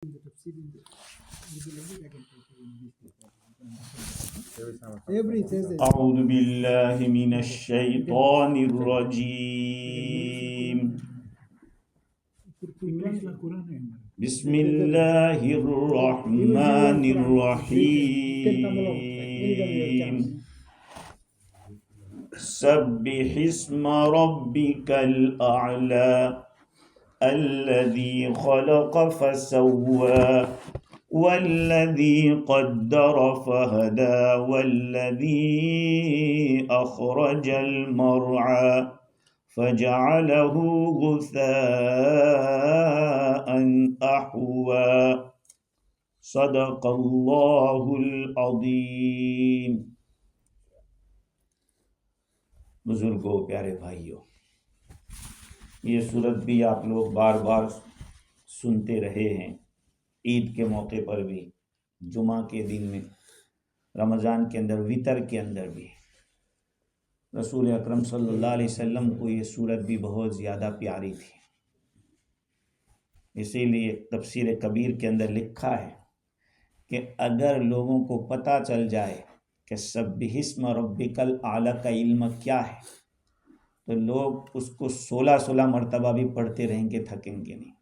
أعوذ بالله من الشيطان الرجيم بسم الله الرحمن الرحيم سبح اسم ربك الأعلى الذي خلق فسوى والذي قدر فهدى والذي أخرج المرعى فجعله غثاء أحوى صدق الله العظيم. بزرگوں، پیارے بھائیوں، یہ سورت بھی آپ لوگ بار بار سنتے رہے ہیں، عید کے موقع پر بھی، جمعہ کے دن میں، رمضان کے اندر، وتر کے اندر بھی. رسول اکرم صلی اللہ علیہ وسلم کو یہ سورت بھی بہت زیادہ پیاری تھی. اسی لیے تفسیر کبیر کے اندر لکھا ہے کہ اگر لوگوں کو پتہ چل جائے کہ سبح اسم ربک الاعلی کا علم کیا ہے تو لوگ اس کو 16 مرتبہ بھی پڑھتے رہیں گے، تھکیں گے نہیں.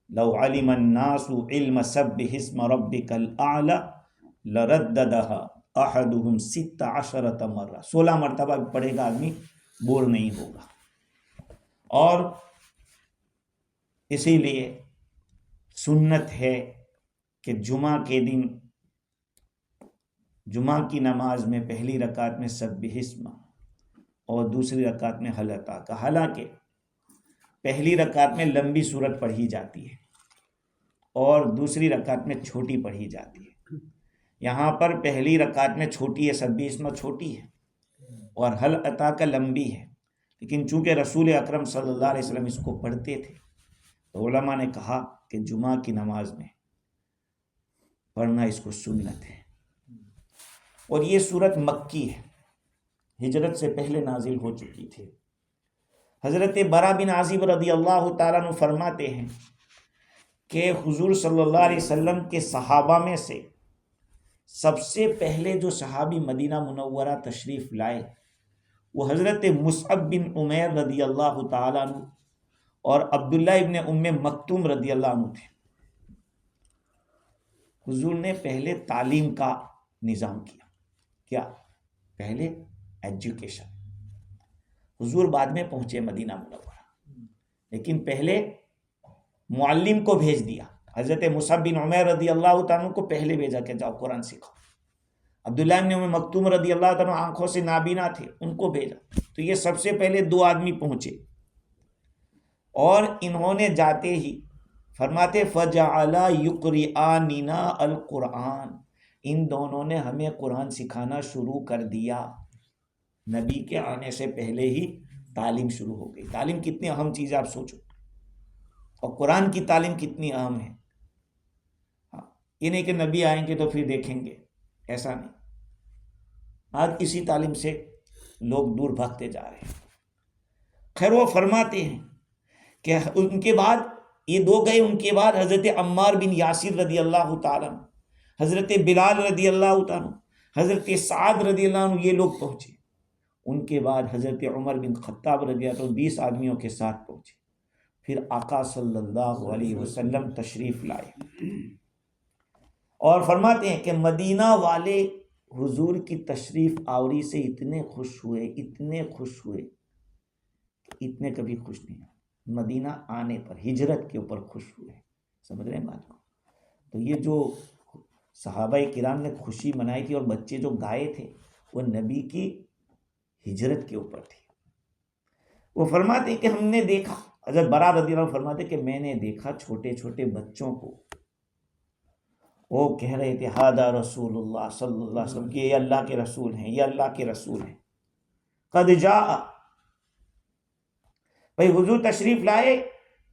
لو علم الناس علم سبح اسم ربک الاعلی لرددها احدهم 16 مرہ، 16 مرتبہ بھی پڑھے گا آدمی، بور نہیں ہوگا. اور اسی لیے سنت ہے کہ جمعہ کے دن جمعہ کی نماز میں پہلی رکعت میں سبح اسم اور دوسری رکعت میں حل اتاک. حالانکہ پہلی رکعت میں لمبی سورت پڑھی جاتی ہے اور دوسری رکعت میں چھوٹی پڑھی جاتی ہے. یہاں پر پہلی رکعت میں چھوٹی ہے، سبح اسم چھوٹی ہے، اور حل اتاک لمبی ہے. لیکن چونکہ رسول اکرم صلی اللہ علیہ وسلم اس کو پڑھتے تھے تو علماء نے کہا کہ جمعہ کی نماز میں پڑھنا اس کو سنت ہے. اور یہ سورت مکی ہے، ہجرت سے پہلے نازل ہو چکی تھی. حضرت برا بن عازب رضی اللہ تعالیٰ عنہ فرماتے ہیں کہ حضور صلی اللہ علیہ وسلم کے صحابہ میں سے سب سے پہلے جو صحابی مدینہ منورہ تشریف لائے وہ حضرت مصعب بن عمیر رضی اللہ تعالیٰ عنہ اور عبداللہ ابن ام مکتوم رضی اللہ عنہ تھے. حضور نے پہلے تعلیم کا نظام کیا. کیا؟ پہلے ایجوکیشن. حضور بعد میں پہنچے مدینہ منورہ، لیکن پہلے معلم کو بھیج دیا. حضرت مصعب بن عمیر رضی اللہ تعالیٰ عنہ کو پہلے بھیجا کہ جاؤ قرآن سکھاؤ. عبداللہ ابن ام مکتوم رضی اللہ تعالیٰ عنہ آنکھوں سے نابینا تھے، ان کو بھیجا. تو یہ سب سے پہلے 2 آدمی پہنچے اور انہوں نے جاتے ہی فرماتے فَجَعَلَا يُقْرِئَانِنَا الْقُرْآنَ، ان دونوں نے ہمیں قرآن سکھانا شروع کر دیا. نبی کے آنے سے پہلے ہی تعلیم شروع ہو گئی. تعلیم کتنی اہم چیز ہے آپ سوچو، اور قرآن کی تعلیم کتنی اہم ہے. یہ نہیں کہ نبی آئیں گے تو پھر دیکھیں گے، ایسا نہیں. آج اسی تعلیم سے لوگ دور بھاگتے جا رہے ہیں. خیر، وہ فرماتے ہیں کہ ان کے بعد یہ 2 گئے، ان کے بعد حضرت عمار بن یاسر رضی اللہ تعالیٰ عنہ، حضرت بلال رضی اللہ تعالیٰ عنہ، حضرت سعد رضی اللہ عنہ، یہ لوگ پہنچے. ان کے بعد حضرت عمر بن خطاب رضی اللہ عنہ 20 آدمیوں کے ساتھ پہنچے. پھر آقا صلی اللہ علیہ وسلم تشریف لائے اور فرماتے ہیں کہ مدینہ والے حضور کی تشریف آوری سے اتنے خوش ہوئے کہ اتنے کبھی خوش نہیں ہوئے. مدینہ آنے پر، ہجرت کے اوپر خوش ہوئے. سمجھ رہے ہیں بات کو؟ تو یہ جو صحابہ کرام نے خوشی منائی تھی اور بچے جو گائے تھے وہ نبی کی ہجرت کے اوپر تھی. وہ فرماتے کہ ہم نے دیکھا، حضرت برا رضی اللہ عنہ فرماتے کہ میں نے دیکھا چھوٹے چھوٹے بچوں کو، وہ کہہ رہے تھے ہذا رسول اللہ صلی اللہ علیہ وسلم، کہ یہ اللہ کے رسول ہیں، یہ اللہ کے رسول ہیں. قد جاء، بھائی حضور تشریف لائے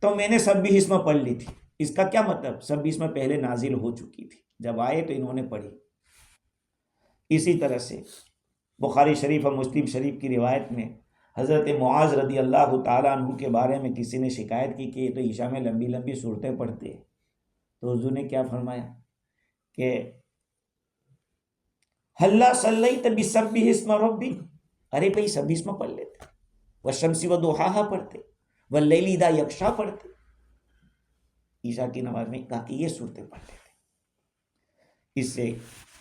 تو میں نے سبح اسم پڑھ لی تھی. اس کا کیا مطلب؟ سبح اسم پہلے نازل ہو چکی تھی، جب آئے تو انہوں نے پڑھی. اسی طرح سے بخاری شریف اور مسلم شریف کی روایت میں حضرت معاذ رضی اللہ تعالیٰ عنہ کے بارے میں کسی نے شکایت کی کہ یہ تو عشاء میں لمبی لمبی صورتیں پڑھتے ہیں. تو حضور نے کیا فرمایا کہ ہلا صلیت بسبح اسم ربک، ارے بھائی سبح اسم پڑھ لیتے، والشمس وضحاہا پڑھتے، واللیل اذا یغشا پڑھتے. عشاء کی نماز میں کہا کہ یہ صورتیں پڑھتے تھے. اس سے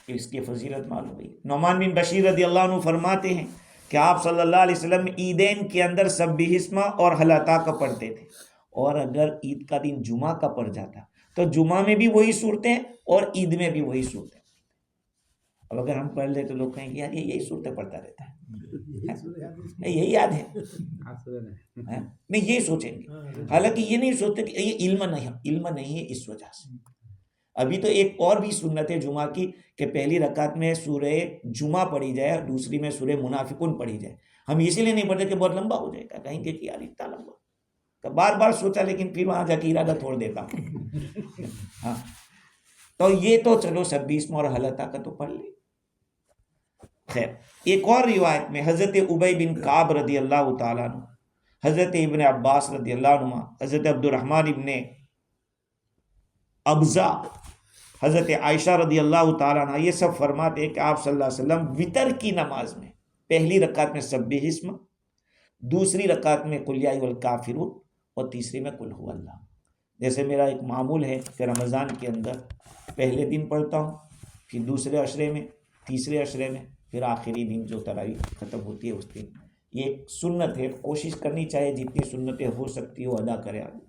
اس کی فضیلت معلوم ہوئی. نعمان بن بشیر رضی اللہ عنہ فرماتے ہیں کہ آپ صلی اللہ علیہ وسلم عیدین کے اندر سبح اسم اور ہل اتی کا پڑھتے تھے، اور اگر عید کا دن جمعہ کا پڑ جاتا تو جمعہ میں بھی وہی صورتیں اور عید میں بھی وہی صورتیں. اب اگر ہم پڑھ لیں تو لوگ کہیں گے یار یہ یہی صورتیں پڑھتا رہتا ہے، یہی یاد ہے. نہیں یہ سوچیں گے، حالانکہ یہ نہیں سوچتے کہ یہ علم نہیں ہے. اس وجہ سے ابھی تو ایک اور بھی سنت ہے جمعہ کی کہ پہلی رکعت میں سورہ جمعہ پڑھی جائے اور دوسری میں سورہ منافقون پڑھی جائے. ہم اسی لیے نہیں پڑھتے کہ بہت لمبا ہو جائے گا، کہیں گے کہ یار اتنا لمبا، تو بار بار سوچا لیکن پھر وہاں جا کے ارادہ چھوڑ دیتا ہوں. ہاں تو یہ تو چلو سبح اسم اور ہل اتی کا تو پڑھ لی. خیر، ایک اور روایت میں حضرت ابی بن کعب رضی اللہ تعالیٰ عنہ، حضرت ابن عباس رضی اللہ عنہ، حضرت عبد الرحمن ابن ابزا، حضرت عائشہ رضی اللہ تعالیٰ عنہ، یہ سب فرماتے ہیں کہ آپ صلی اللہ علیہ وسلم وطر کی نماز میں پہلی رکعت میں سبح اسم، دوسری رکعت میں قل یا ایھا الکافرون، اور تیسری میں قل ھو اللہ. جیسے میرا ایک معمول ہے کہ رمضان کے اندر پہلے دن پڑھتا ہوں، پھر دوسرے عشرے میں، تیسرے عشرے میں، پھر آخری دن جو تراویح ختم ہوتی ہے اس دن. یہ ایک سنت ہے، کوشش کرنی چاہیے جتنی سنتیں ہو سکتی ہو ادا کرے آدمی.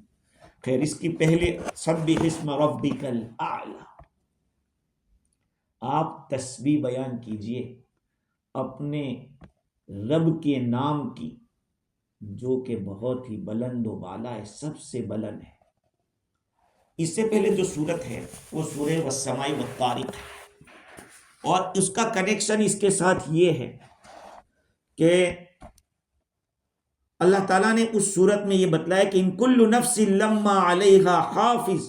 خیر، اس کی پہلے سبح اسم ربک الاعلی، آپ تسبیح بیان کیجئے اپنے رب کے نام کی جو کہ بہت ہی بلند و بالا ہے، سب سے بلند ہے. اس سے پہلے جو سورت ہے وہ سورہ والسماء والطارق ہے، اور اس کا کنیکشن اس کے ساتھ یہ ہے کہ اللہ تعالیٰ نے اس سورت میں یہ بتلایا کہ ان کل نفس لما علیہا حافظ،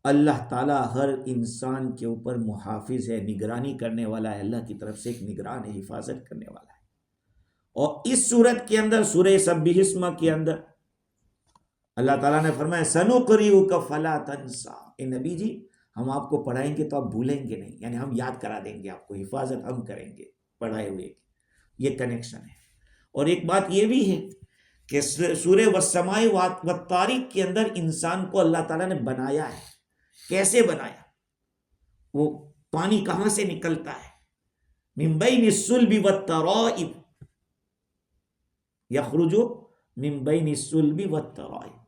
اللہ تعالیٰ ہر انسان کے اوپر محافظ ہے، نگرانی کرنے والا ہے، اللہ کی طرف سے ایک نگران ہے، حفاظت کرنے والا ہے. اور اس سورت کے اندر سورہ سبح اسم کے اندر اللہ تعالیٰ نے فرمایا سنقرئک فلا تنسى، اے نبی جی ہم آپ کو پڑھائیں گے تو آپ بھولیں گے نہیں، یعنی ہم یاد کرا دیں گے آپ کو، حفاظت ہم کریں گے پڑھائے ہوئے کی. یہ کنیکشن ہے. اور ایک بات یہ بھی ہے کہ سورہ والسماء والطارق کے اندر انسان کو اللہ تعالیٰ نے بنایا ہے. کیسے بنایا؟ وہ پانی کہاں سے نکلتا ہے؟ من بین الصلب والترائب، یخرج من بین الصلب والترائب.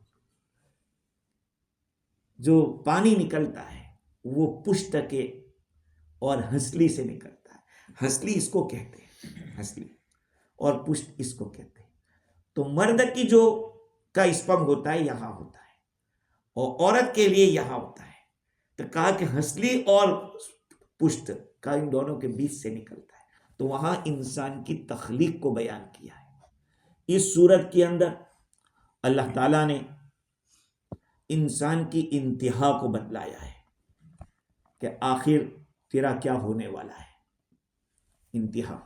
جو پانی نکلتا ہے وہ پشت کے اور ہنسلی سے نکلتا ہے. ہنسلی اس کو کہتے ہیں، ہنسلی، اور پشت اس کو کہتے ہیں. تو مرد کی جو کا اسپم ہوتا ہے یہاں ہوتا ہے، اور عورت کے لیے یہاں ہوتا ہے. تو کہا کہ ہنسلی اور پشت کا ان دونوں کے بیچ سے نکلتا ہے. تو وہاں انسان کی تخلیق کو بیان کیا ہے. اس صورت کے اندر اللہ تعالیٰ نے انسان کی انتہا کو بتلایا ہے کہ آخر تیرا کیا ہونے والا ہے، انتہا.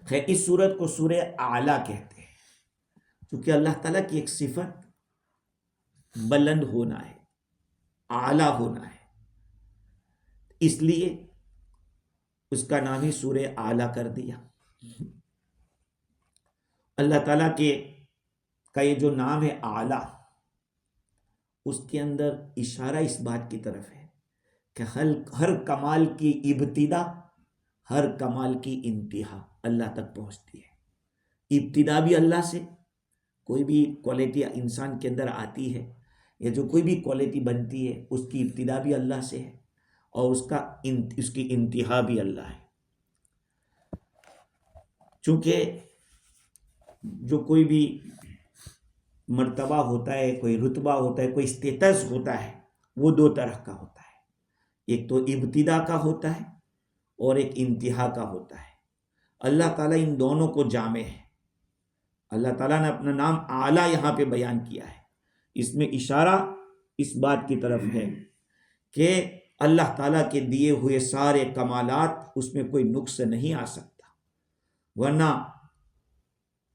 خیر، اس سورت کو سورہ اعلیٰ کہتے ہیں کیونکہ اللہ تعالیٰ کی ایک صفت بلند ہونا ہے، اعلیٰ ہونا ہے، اس لیے اس کا نام ہی سورہ اعلیٰ کر دیا. اللہ تعالیٰ کا یہ جو نام ہے اعلیٰ، اس کے اندر اشارہ اس بات کی طرف ہے کہ ہر کمال کی ابتدا، ہر کمال کی انتہا اللہ تک پہنچتی ہے. ابتدا بھی اللہ سے، کوئی بھی کوالٹی انسان کے اندر آتی ہے یا جو کوئی بھی کوالٹی بنتی ہے اس کی ابتدا بھی اللہ سے ہے، اور اس کی انتہا بھی اللہ ہے. چونکہ جو کوئی بھی مرتبہ ہوتا ہے، کوئی رتبہ ہوتا ہے، کوئی اسٹیٹس ہوتا ہے، وہ دو طرح کا ہوتا ہے. ایک تو ابتدا کا ہوتا ہے اور ایک انتہا کا ہوتا ہے. اللہ تعالیٰ ان دونوں کو جامع ہے. اللہ تعالیٰ نے اپنا نام اعلیٰ یہاں پہ بیان کیا ہے. اس میں اشارہ اس بات کی طرف ہے کہ اللہ تعالیٰ کے دیے ہوئے سارے کمالات، اس میں کوئی نقص نہیں آ سکتا، ورنہ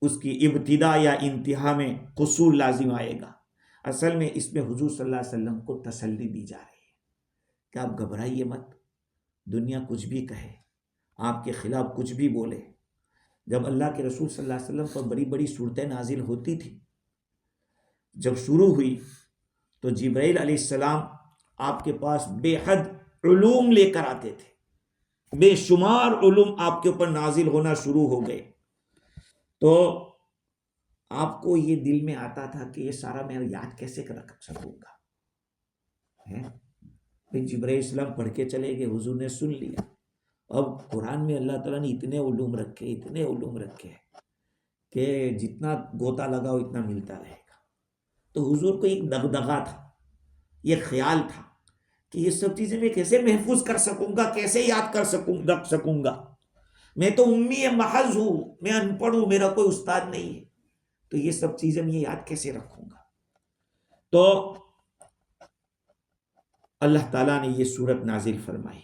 اس کی ابتدا یا انتہا میں قصور لازم آئے گا. اصل میں اس میں حضور صلی اللہ علیہ وسلم کو تسلی دی جا رہی ہے کہ آپ گھبرائیے مت، دنیا کچھ بھی کہے، آپ کے خلاف کچھ بھی بولے۔ جب اللہ کے رسول صلی اللہ علیہ وسلم پر بڑی بڑی صورتیں نازل ہوتی تھی، جب شروع ہوئی تو جبرائیل علیہ السلام آپ کے پاس بے حد علوم لے کر آتے تھے، بے شمار علوم آپ کے اوپر نازل ہونا شروع ہو گئے، تو آپ کو یہ دل میں آتا تھا کہ یہ سارا میں یاد کیسے رکھ سکوں گا۔ پھر جبرائیل السلام پڑھ کے چلے گئے، حضور نے سن لیا۔ اب قرآن میں اللہ تعالیٰ نے اتنے علوم رکھے کہ جتنا گوتا لگاؤ اتنا ملتا رہے گا۔ تو حضور کو ایک دغدغہ تھا، یہ خیال تھا کہ یہ سب چیزیں میں کیسے محفوظ کر سکوں گا، کیسے یاد رکھ سکوں گا، میں تو امی محض ہوں، میں ان پڑھ ہوں، میرا کوئی استاد نہیں ہے، تو یہ سب چیزیں میں یاد کیسے رکھوں گا۔ تو اللہ تعالیٰ نے یہ سورت نازل فرمائی۔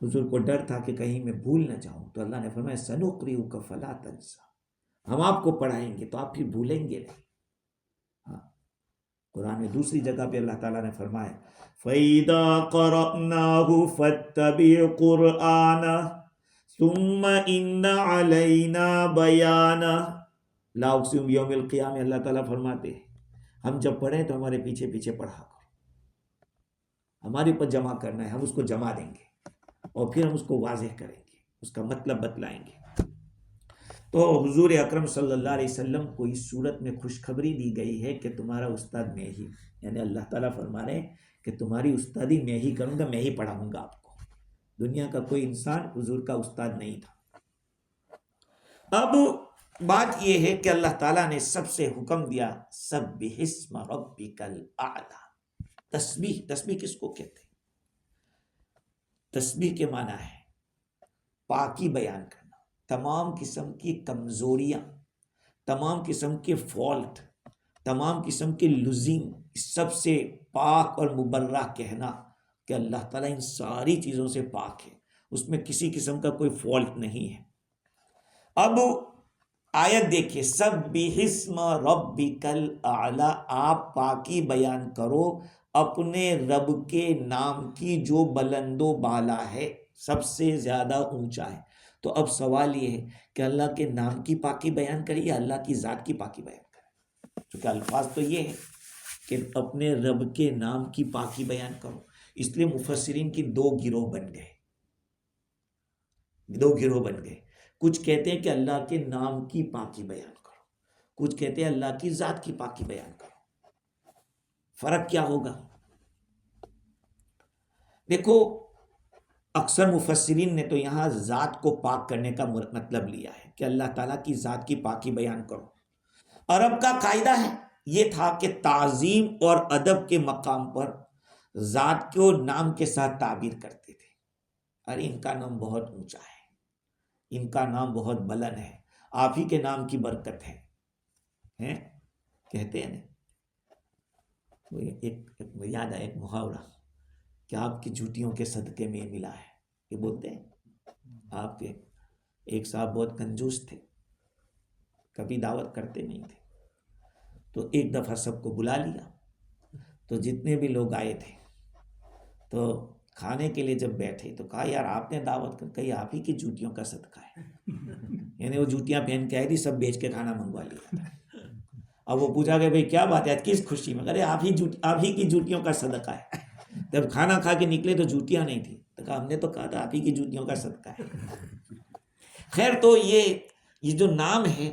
حضور کو ڈر تھا کہ کہیں میں بھول نہ جاؤں، تو اللہ نے فرمایا سنقرئک فلا تنسیٰ، ہم آپ کو پڑھائیں گے تو آپ پھر بھولیں گے نہیں۔ قرآن میں دوسری جگہ پہ اللہ تعالیٰ نے فرمایا فَإِذَا قَرَأْنَاهُ فَاتَّبِعْ قُرْآنَهُ ثُمَّ إِنَّ عَلَيْنَا بَيَانَهُ۔ لا اقسم بیوم القیامہ، اللہ تعالیٰ فرماتے ہیں ہم جب پڑھیں تو ہمارے پیچھے پیچھے پڑھا کرو، ہمارے اوپر جمع کرنا ہے، ہم اس کو جمع دیں گے اور پھر ہم اس کو واضح کریں گے، اس کا مطلب بتلائیں گے۔ تو حضور اکرم صلی اللہ علیہ وسلم کو اس صورت میں خوشخبری دی گئی ہے کہ تمہارا استاد میں ہی، یعنی اللہ تعالیٰ فرما رہے ہیں کہ تمہاری استادی میں ہی کروں گا، میں ہی پڑھاؤں گا آپ کو۔ دنیا کا کوئی انسان حضور کا استاد نہیں تھا۔ اب بات یہ ہے کہ اللہ تعالیٰ نے سب سے حکم دیا سبح اسم ربک الاعلی۔ تسبیح کس کو کہتے ہیں؟ تسبیح کے معنی ہے پاکی بیان کرنا، تمام قسم کی کمزوریاں، تمام قسم کے فالٹ، تمام قسم کے لزیم، سب سے پاک اور مبرہ کہنا کہ اللہ تعالیٰ ان ساری چیزوں سے پاک ہے، اس میں کسی قسم کا کوئی فالٹ نہیں ہے۔ اب آیت دیکھیں سبح اسم ربک الاعلی، آپ پاکی بیان کرو اپنے رب کے نام کی جو بلند و بالا ہے، سب سے زیادہ اونچا ہے۔ تو اب سوال یہ ہے کہ اللہ کے نام کی پاکی بیان کرے یا اللہ کی ذات کی پاکی بیان کرے؟ چونکہ الفاظ تو یہ ہے کہ اپنے رب کے نام کی پاکی بیان کرو، اس لیے مفسرین کی دو گروہ بن گئے۔ کچھ کہتے ہیں کہ اللہ کے نام کی پاکی بیان کرو، کچھ کہتے ہیں اللہ کی ذات کی پاکی بیان کرو۔ فرق کیا ہوگا؟ دیکھو اکثر مفسرین نے تو یہاں ذات کو پاک کرنے کا مطلب لیا ہے کہ اللہ تعالیٰ کی ذات کی پاکی بیان کرو۔ عرب کا قاعدہ ہے یہ تھا کہ تعظیم اور ادب کے مقام پر ذات کو نام کے ساتھ تعبیر کرتے تھے، ارے ان کا نام بہت اونچا ہے، ان کا نام بہت بلند ہے، آپ ہی کے نام کی برکت ہے، کہتے ہیں نا۔ ایک یاد ہے ایک محاورہ کہ آپ کی جوتیوں کے صدقے میں ملا ہے، یہ بولتے ہیں۔ آپ کے ایک صاحب بہت کنجوس تھے، کبھی دعوت کرتے نہیں تھے، تو ایک دفعہ سب کو بلا لیا، تو جتنے بھی لوگ آئے تھے تو کھانے کے لیے جب بیٹھے تو کہا یار آپ نے دعوت کر، کہی آپ ہی کی جوتیوں کا صدقہ ہے، یعنی وہ جوتیاں پہن کے آئی تھی، سب بیچ کے کھانا منگوا لیا تھا۔ اب وہ پوچھا کہ بھئی کیا بات ہے، کس خوشی میں؟ ارے آپ ہی کی جوتیوں کا صدقہ ہے۔ جب کھانا کھا کے نکلے تو جوتیاں نہیں تھی، تو کہا ہم نے تو کہا تھا آپ ہی کی جوتیوں کا صدقہ ہے۔ خیر، تو یہ جو نام ہے،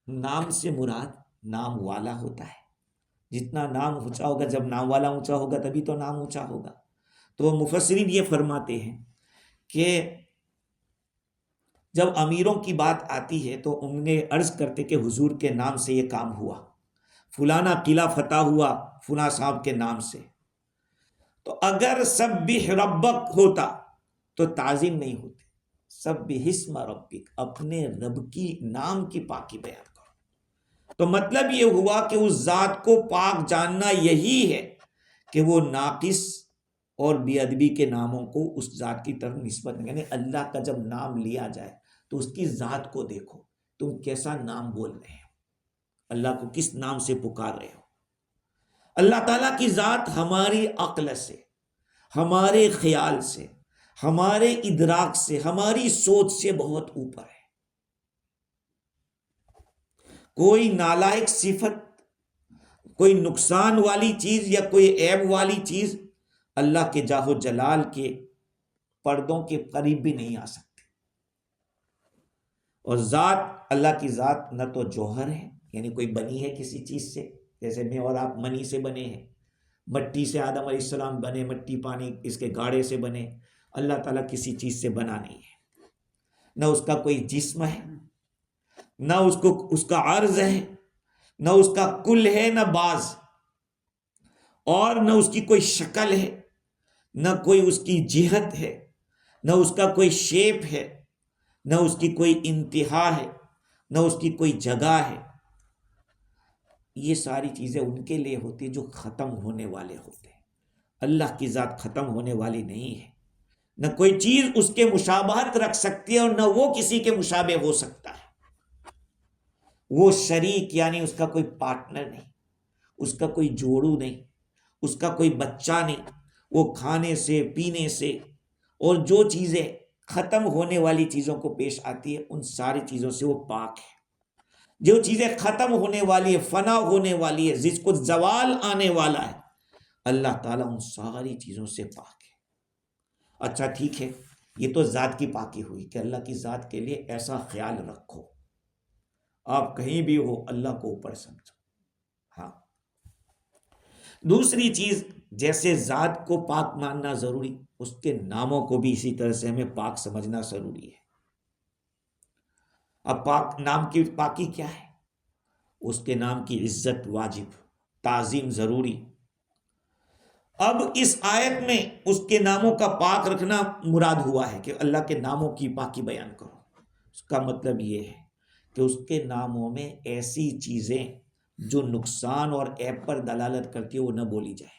نام سے مراد نام والا ہوتا ہے، جتنا نام اونچا ہوگا، جب نام والا اونچا ہوگا تبھی تو نام اونچا ہوگا۔ تو مفسرین یہ فرماتے ہیں کہ جب امیروں کی بات آتی ہے تو انہیں عرض کرتے کہ حضور کے نام سے یہ کام ہوا، فلانا قلعہ فتح ہوا فلاں صاحب کے نام سے۔ تو اگر سبح ربک ہوتا تو تعظیم نہیں ہوتی، سبح اسم ربک، اپنے رب کی نام کی پاکی بیان کرو۔ تو مطلب یہ ہوا کہ اس ذات کو پاک جاننا یہی ہے کہ وہ ناقص اور بے ادبی کے ناموں کو اس ذات کی طرف نسبت، یعنی اللہ کا جب نام لیا جائے تو اس کی ذات کو دیکھو، تم کیسا نام بول رہے ہو، اللہ کو کس نام سے پکار رہے ہو. اللہ تعالیٰ کی ذات ہماری عقل سے، ہمارے خیال سے، ہمارے ادراک سے، ہماری سوچ سے بہت اوپر ہے. کوئی نالائق صفت، کوئی نقصان والی چیز یا کوئی عیب والی چیز اللہ کے جاہ و جلال کے پردوں کے قریب بھی نہیں آ سکتی. اور ذات، اللہ کی ذات نہ تو جوہر ہے، یعنی کوئی بنی ہے کسی چیز سے، جیسے میں اور آپ منی سے بنے ہیں، مٹی سے آدم علیہ السلام بنے، مٹی پانی اس کے گاڑے سے بنے. اللہ تعالیٰ کسی چیز سے بنا نہیں ہے، نہ اس کا کوئی جسم ہے، نہ اس کا عرض ہے، نہ اس کا کل ہے، نہ باز، اور نہ اس کی کوئی شکل ہے، نہ کوئی اس کی جہت ہے، نہ اس کا کوئی شیپ ہے، نہ اس کی کوئی انتہا ہے، نہ اس کی کوئی جگہ ہے. یہ ساری چیزیں ان کے لیے ہوتی جو ختم ہونے والے ہوتے ہیں. اللہ کی ذات ختم ہونے والی نہیں ہے. نہ کوئی چیز اس کے مشابہت رکھ سکتی ہے اور نہ وہ کسی کے مشابہ ہو سکتا ہے. وہ شریک یعنی اس کا کوئی پارٹنر نہیں، اس کا کوئی جوڑو نہیں، اس کا کوئی بچہ نہیں. وہ کھانے سے، پینے سے اور جو چیزیں ختم ہونے والی چیزوں کو پیش آتی ہے ان ساری چیزوں سے وہ پاک ہے. جو چیزیں ختم ہونے والی ہے، فنا ہونے والی ہے، جس کو زوال آنے والا ہے، اللہ تعالیٰ ان ساری چیزوں سے پاک ہے. اچھا ٹھیک ہے، یہ تو ذات کی پاکی ہوئی کہ اللہ کی ذات کے لیے ایسا خیال رکھو، آپ کہیں بھی ہو اللہ کو اوپر سمجھو. ہاں، دوسری چیز، جیسے ذات کو پاک ماننا ضروری، اس کے ناموں کو بھی اسی طرح سے ہمیں پاک سمجھنا ضروری ہے. اب پاک نام کی پاکی کیا ہے؟ اس کے نام کی عزت واجب، تعظیم ضروری. اب اس آیت میں اس کے ناموں کا پاک رکھنا مراد ہوا ہے کہ اللہ کے ناموں کی پاکی بیان کرو. اس کا مطلب یہ ہے کہ اس کے ناموں میں ایسی چیزیں جو نقصان اور عیب پر دلالت کرتی ہے وہ نہ بولی جائے.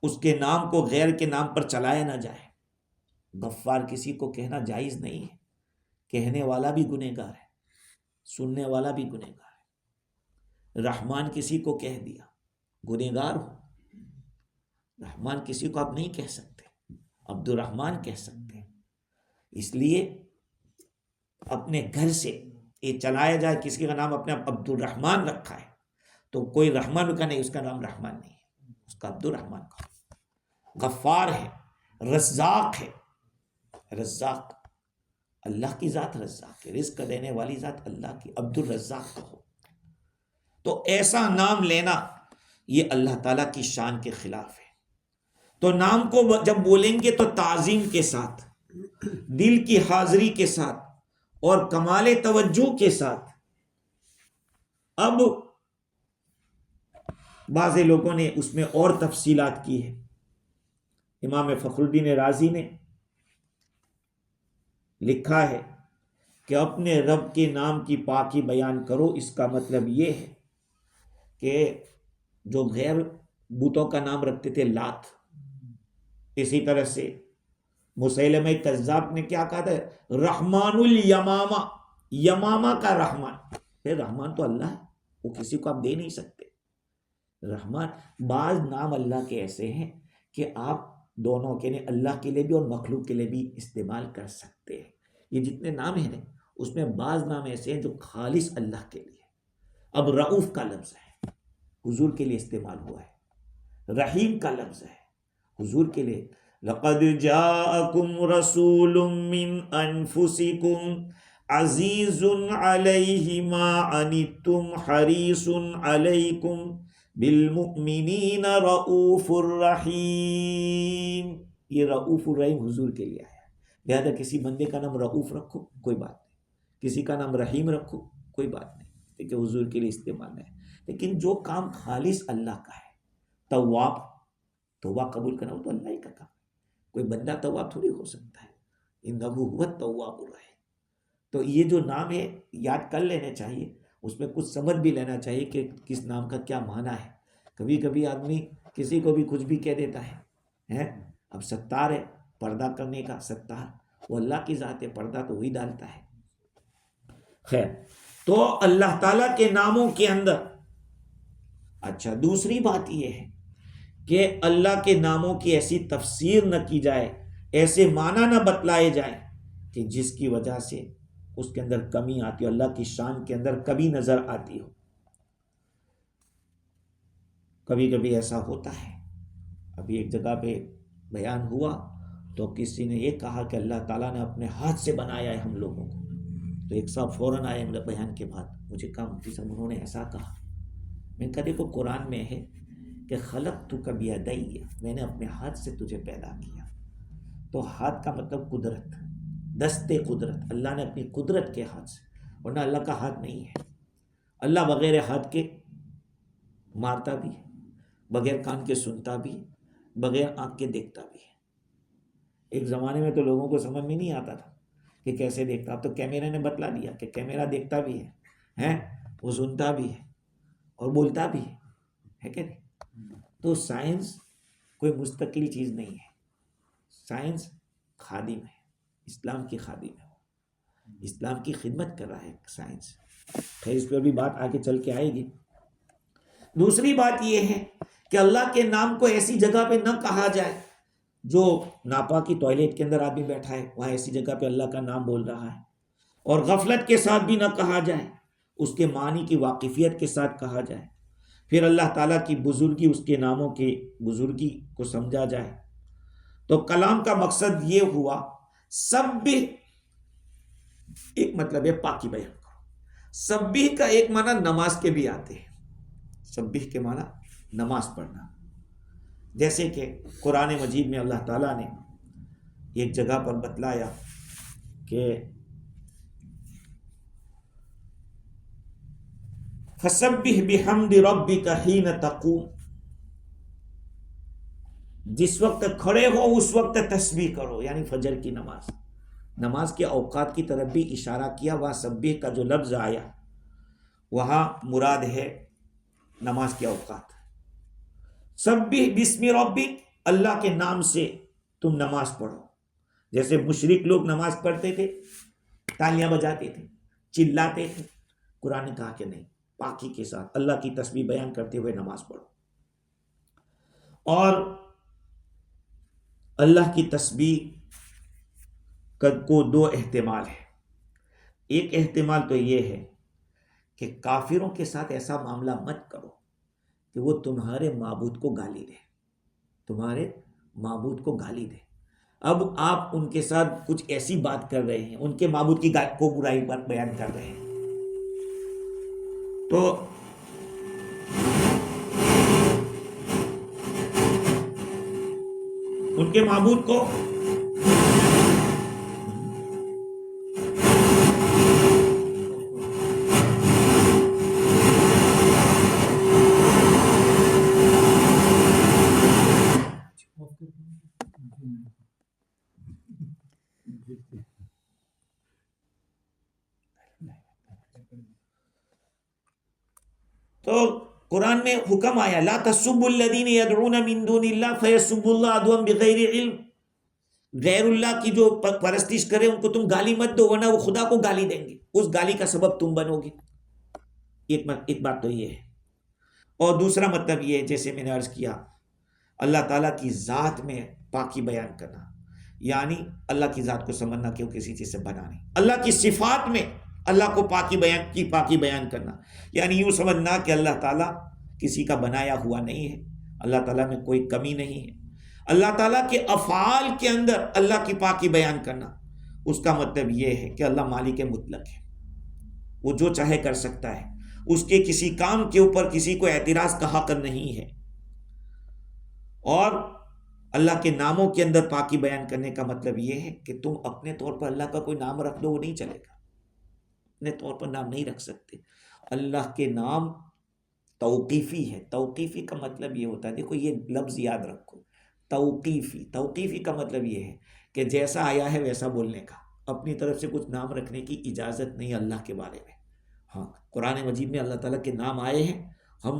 اس کے نام کو غیر کے نام پر چلایا نہ جائے. غفار کسی کو کہنا جائز نہیں ہے، کہنے والا بھی گنہگار ہے، سننے والا بھی گنہگار ہے. رحمان کسی کو کہہ دیا، گنہگار ہو. رحمان کسی کو آپ نہیں کہہ سکتے، عبد الرحمن کہہ سکتے ہیں. اس لیے اپنے گھر سے یہ چلایا جائے، کسی کا نام اپنے عبد الرحمن رکھا ہے تو کوئی رحمان کا نہیں، اس کا نام رحمان نہیں ہے، اس کا عبد الرحمن کا. غفار ہے، رزاق ہے. رزاق اللہ کی ذات رزاق ہے، رزق دینے والی ذات اللہ کی. عبد الرزاق کہو تو ایسا نام لینا یہ اللہ تعالیٰ کی شان کے خلاف ہے. تو نام کو جب بولیں گے تو تعظیم کے ساتھ، دل کی حاضری کے ساتھ اور کمال توجہ کے ساتھ. اب بعض لوگوں نے اس میں اور تفصیلات کی ہے. امام فخر الدین رازی نے لکھا ہے کہ اپنے رب کے نام کی پاکی بیان کرو. اس کا مطلب یہ ہے کہ جو غیر بتوں کا نام رکھتے تھے، لات، اسی طرح سے مسیلمہ کذاب نے کیا کہا تھا؟ رحمان الیمامہ، یمامہ کا رحمان. پھر رحمان تو اللہ ہے، وہ کسی کو آپ دے نہیں سکتے. رحمان، بعض نام اللہ کے ایسے ہیں کہ آپ دونوں کے لیے، اللہ کے لیے بھی اور مخلوق کے لیے بھی استعمال کر سکتے ہیں. یہ جتنے نام ہیں نا، اس میں بعض نام ایسے ہیں جو خالص اللہ کے لیے. اب رؤوف کا لفظ ہے، حضور کے لیے استعمال ہوا ہے. رحیم کا لفظ ہے، حضور کے لیے. لقد جاءکم رسول من انفسکم عزیز علیہ ما عنتم حریص علیکم بالمؤمنین رؤوف الرحیم. یہ رؤوف الرحیم حضور کے لیے آیا. لہذا کسی بندے کا نام رؤوف رکھو کوئی بات نہیں، کسی کا نام رحیم رکھو کوئی بات نہیں، کہ حضور کے لیے استعمال ہے. لیکن جو کام خالص اللہ کا ہے، تواب، توبہ قبول کرنا، وہ تو اللہ ہی کا کام ہے. کوئی بندہ تواب تھوڑی ہو سکتا ہے. انہ هو التواب الرحیم. تو یہ جو نام ہے یاد کر لینے چاہیے، اس میں کچھ سمجھ بھی لینا چاہیے کہ کس نام کا کیا معنی ہے. کبھی کبھی آدمی کسی کو بھی کچھ بھی کہہ دیتا ہے. اب ستار ہے، پردہ کرنے کا ستار، وہ اللہ کی ذات ہے، پردہ تو وہی ڈالتا ہے. خیر، تو اللہ تعالیٰ کے ناموں کے اندر اچھا دوسری بات یہ ہے کہ اللہ کے ناموں کی ایسی تفسیر نہ کی جائے، ایسے معنی نہ بتلائے جائیں کہ جس کی وجہ سے اس کے اندر کمی آتی ہو، اللہ کی شان کے اندر کمی نظر آتی ہو۔ کبھی کبھی ایسا ہوتا ہے، ابھی ایک جگہ پہ بیان ہوا تو کسی نے یہ کہا کہ اللہ تعالیٰ نے اپنے ہاتھ سے بنایا ہے ہم لوگوں کو، تو ایک صاحب فوراً آئے میرے بیان کے بعد، مجھے کہا مفتی صاحب انہوں نے ایسا کہا۔ میں کہا دیکھو قرآن میں ہے کہ خلقتک بیدی، میں نے اپنے ہاتھ سے تجھے پیدا کیا، تو ہاتھ کا مطلب قدرت، دست قدرت، اللہ نے اپنی قدرت کے ہاتھ سے، ورنہ اللہ کا ہاتھ نہیں ہے۔ اللہ بغیر ہاتھ کے مارتا بھی ہے، بغیر کان کے سنتا بھی ہے، بغیر آنکھ کے دیکھتا بھی ہے۔ ایک زمانے میں تو لوگوں کو سمجھ میں نہیں آتا تھا کہ کیسے دیکھتا، اب تو کیمرے نے بتلا دیا کہ کیمرہ دیکھتا بھی ہے، وہ سنتا بھی ہے اور بولتا بھی ہے کہ نہیں؟ تو سائنس کوئی مستقل چیز نہیں ہے، سائنس خادم ہے، اسلام کی خادم ہے، اسلام کی خدمت کر رہا ہے سائنس۔ خیر اس پر بھی بات آگے چل کے آئے گی۔ دوسری بات یہ ہے کہ اللہ کے نام کو ایسی جگہ پہ نہ کہا جائے، جو ناپاکی ٹوائلٹ کے اندر آدمی بیٹھا ہے وہاں ایسی جگہ پہ اللہ کا نام بول رہا ہے، اور غفلت کے ساتھ بھی نہ کہا جائے، اس کے معنی کی واقفیت کے ساتھ کہا جائے۔ پھر اللہ تعالیٰ کی بزرگی، اس کے ناموں کی بزرگی کو سمجھا جائے۔ تو کلام کا مقصد یہ ہوا، سبح ایک مطلب ہے پاکی بیان کرو۔ سبح کا ایک معنی نماز کے بھی آتے ہیں، سبح کے معنی نماز پڑھنا، جیسے کہ قرآن مجید میں اللہ تعالیٰ نے ایک جگہ پر بتلایا کہ فَسَبِّحْ بِحَمْدِ رَبِّكَ حِينَ تَقُومُ، جس وقت کھڑے ہو اس وقت تسبیح کرو، یعنی فجر کی نماز۔ نماز کے اوقات کی طرف بھی اشارہ کیا، وہاں سبح کا جو لفظ آیا وہاں مراد ہے نماز کے اوقات۔ سبح بسم ربک، اللہ کے نام سے تم نماز پڑھو۔ جیسے مشرک لوگ نماز پڑھتے تھے، تالیاں بجاتے تھے، چلاتے تھے، قرآن نے کہا کہ نہیں، پاکی کے ساتھ اللہ کی تسبیح بیان کرتے ہوئے نماز پڑھو۔ اور اللہ کی تسبیح کو دو احتمال ہے۔ ایک احتمال تو یہ ہے کہ کافروں کے ساتھ ایسا معاملہ مت کرو کہ وہ تمہارے معبود کو گالی دے، تمہارے معبود کو گالی دے۔ اب آپ ان کے ساتھ کچھ ایسی بات کر رہے ہیں، ان کے معبود کی کو برائی بیان کر رہے ہیں، تو ان کے معبود کو تو قرآن میں حکم آیا لا تسبوا الذین یدعون من دون اللہ فیسبوا اللہ عدوا بغیر علم، غیر اللہ کی جو پرستش کرے ان کو تم گالی مت دو ورنہ وہ خدا کو گالی دیں گے، اس گالی کا سبب تم بنو گے۔ ایک بات تو یہ ہے، اور دوسرا مطلب یہ ہے جیسے میں نے عرض کیا، اللہ تعالیٰ کی ذات میں پاکی بیان کرنا، یعنی اللہ کی ذات کو سمجھنا کہ وہ کسی چیز سے بنا نہیں۔ اللہ کی صفات میں اللہ کو پاکی بیان کرنا، یعنی یوں سمجھنا کہ اللہ تعالیٰ کسی کا بنایا ہوا نہیں ہے، اللہ تعالیٰ میں کوئی کمی نہیں ہے۔ اللہ تعالیٰ کے افعال کے اندر اللہ کی پاکی بیان کرنا، اس کا مطلب یہ ہے کہ اللہ مالک مطلق ہے، وہ جو چاہے کر سکتا ہے، اس کے کسی کام کے اوپر کسی کو اعتراض کا حق نہیں ہے۔ اور اللہ کے ناموں کے اندر پاکی بیان کرنے کا مطلب یہ ہے کہ تم اپنے طور پر اللہ کا کوئی نام رکھ دو، وہ نہیں چلے گا، اپنے طور پر نام نہیں رکھ سکتے۔ اللہ کے نام توقیفی ہے۔ توقیفی کا مطلب یہ ہوتا ہے، دیکھو یہ لفظ یاد رکھو، توقیفی کا مطلب یہ ہے کہ جیسا آیا ہے ویسا بولنے کا، اپنی طرف سے کچھ نام رکھنے کی اجازت نہیں اللہ کے بارے میں۔ ہاں قرآن مجید میں اللہ تعالیٰ کے نام آئے ہیں، ہم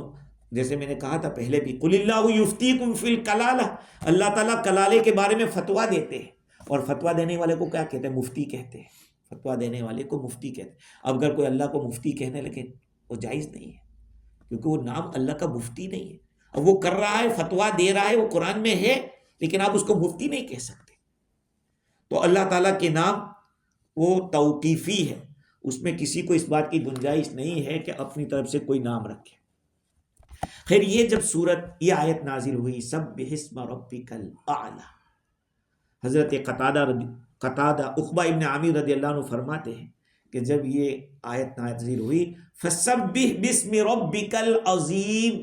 جیسے میں نے کہا تھا پہلے بھی، قل اللہ یفتیکم فی الکلالہ، اللہ تعالیٰ کلالے کے بارے میں فتویٰ دیتے ہیں، اور فتویٰ دینے والے کو کیا کہتے ہیں؟ مفتی کہتے ہیں۔ فتویٰ دینے والے کو مفتی کہتے ہیں. اب اگر کوئی اللہ کو مفتی کہنے لگے وہ جائز نہیں ہے، کیونکہ وہ نام اللہ کا مفتی نہیں ہے. اب وہ کر رہا ہے، فتویٰ دے رہا ہے، وہ قرآن میں ہے، لیکن آپ اس کو مفتی نہیں کہہ سکتے. تو اللہ تعالیٰ کے نام وہ توقیفی ہے، اس میں کسی کو اس بات کی گنجائش نہیں ہے کہ اپنی طرف سے کوئی نام رکھے. خیر، یہ جب یہ آیت نازل ہوئی سبح اسم ربک الاعلی، حضرت قتادہ عقبہ ابن عامر رضی اللہ عنہ فرماتے ہیں کہ جب یہ آیت نازل ہوئی فسبح باسم ربک العظیم،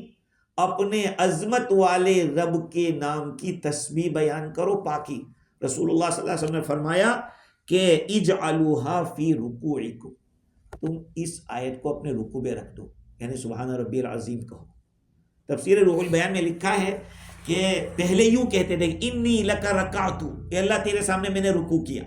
اپنے عظمت والے رب کے نام کی تسبیح بیان کرو، پاکی. رسول اللہ صلی اللہ علیہ وسلم نے فرمایا کہ اجعلوها فی رکوعکم، تم اس آیت کو اپنے رکوع میں رکھ دو، یعنی سبحان ربی العظیم کہو. تفسیر روح البیان میں لکھا ہے کہ پہلے یوں کہتے تھے انی لک رکعت، اے اللہ تیرے سامنے میں نے رکوع کیا.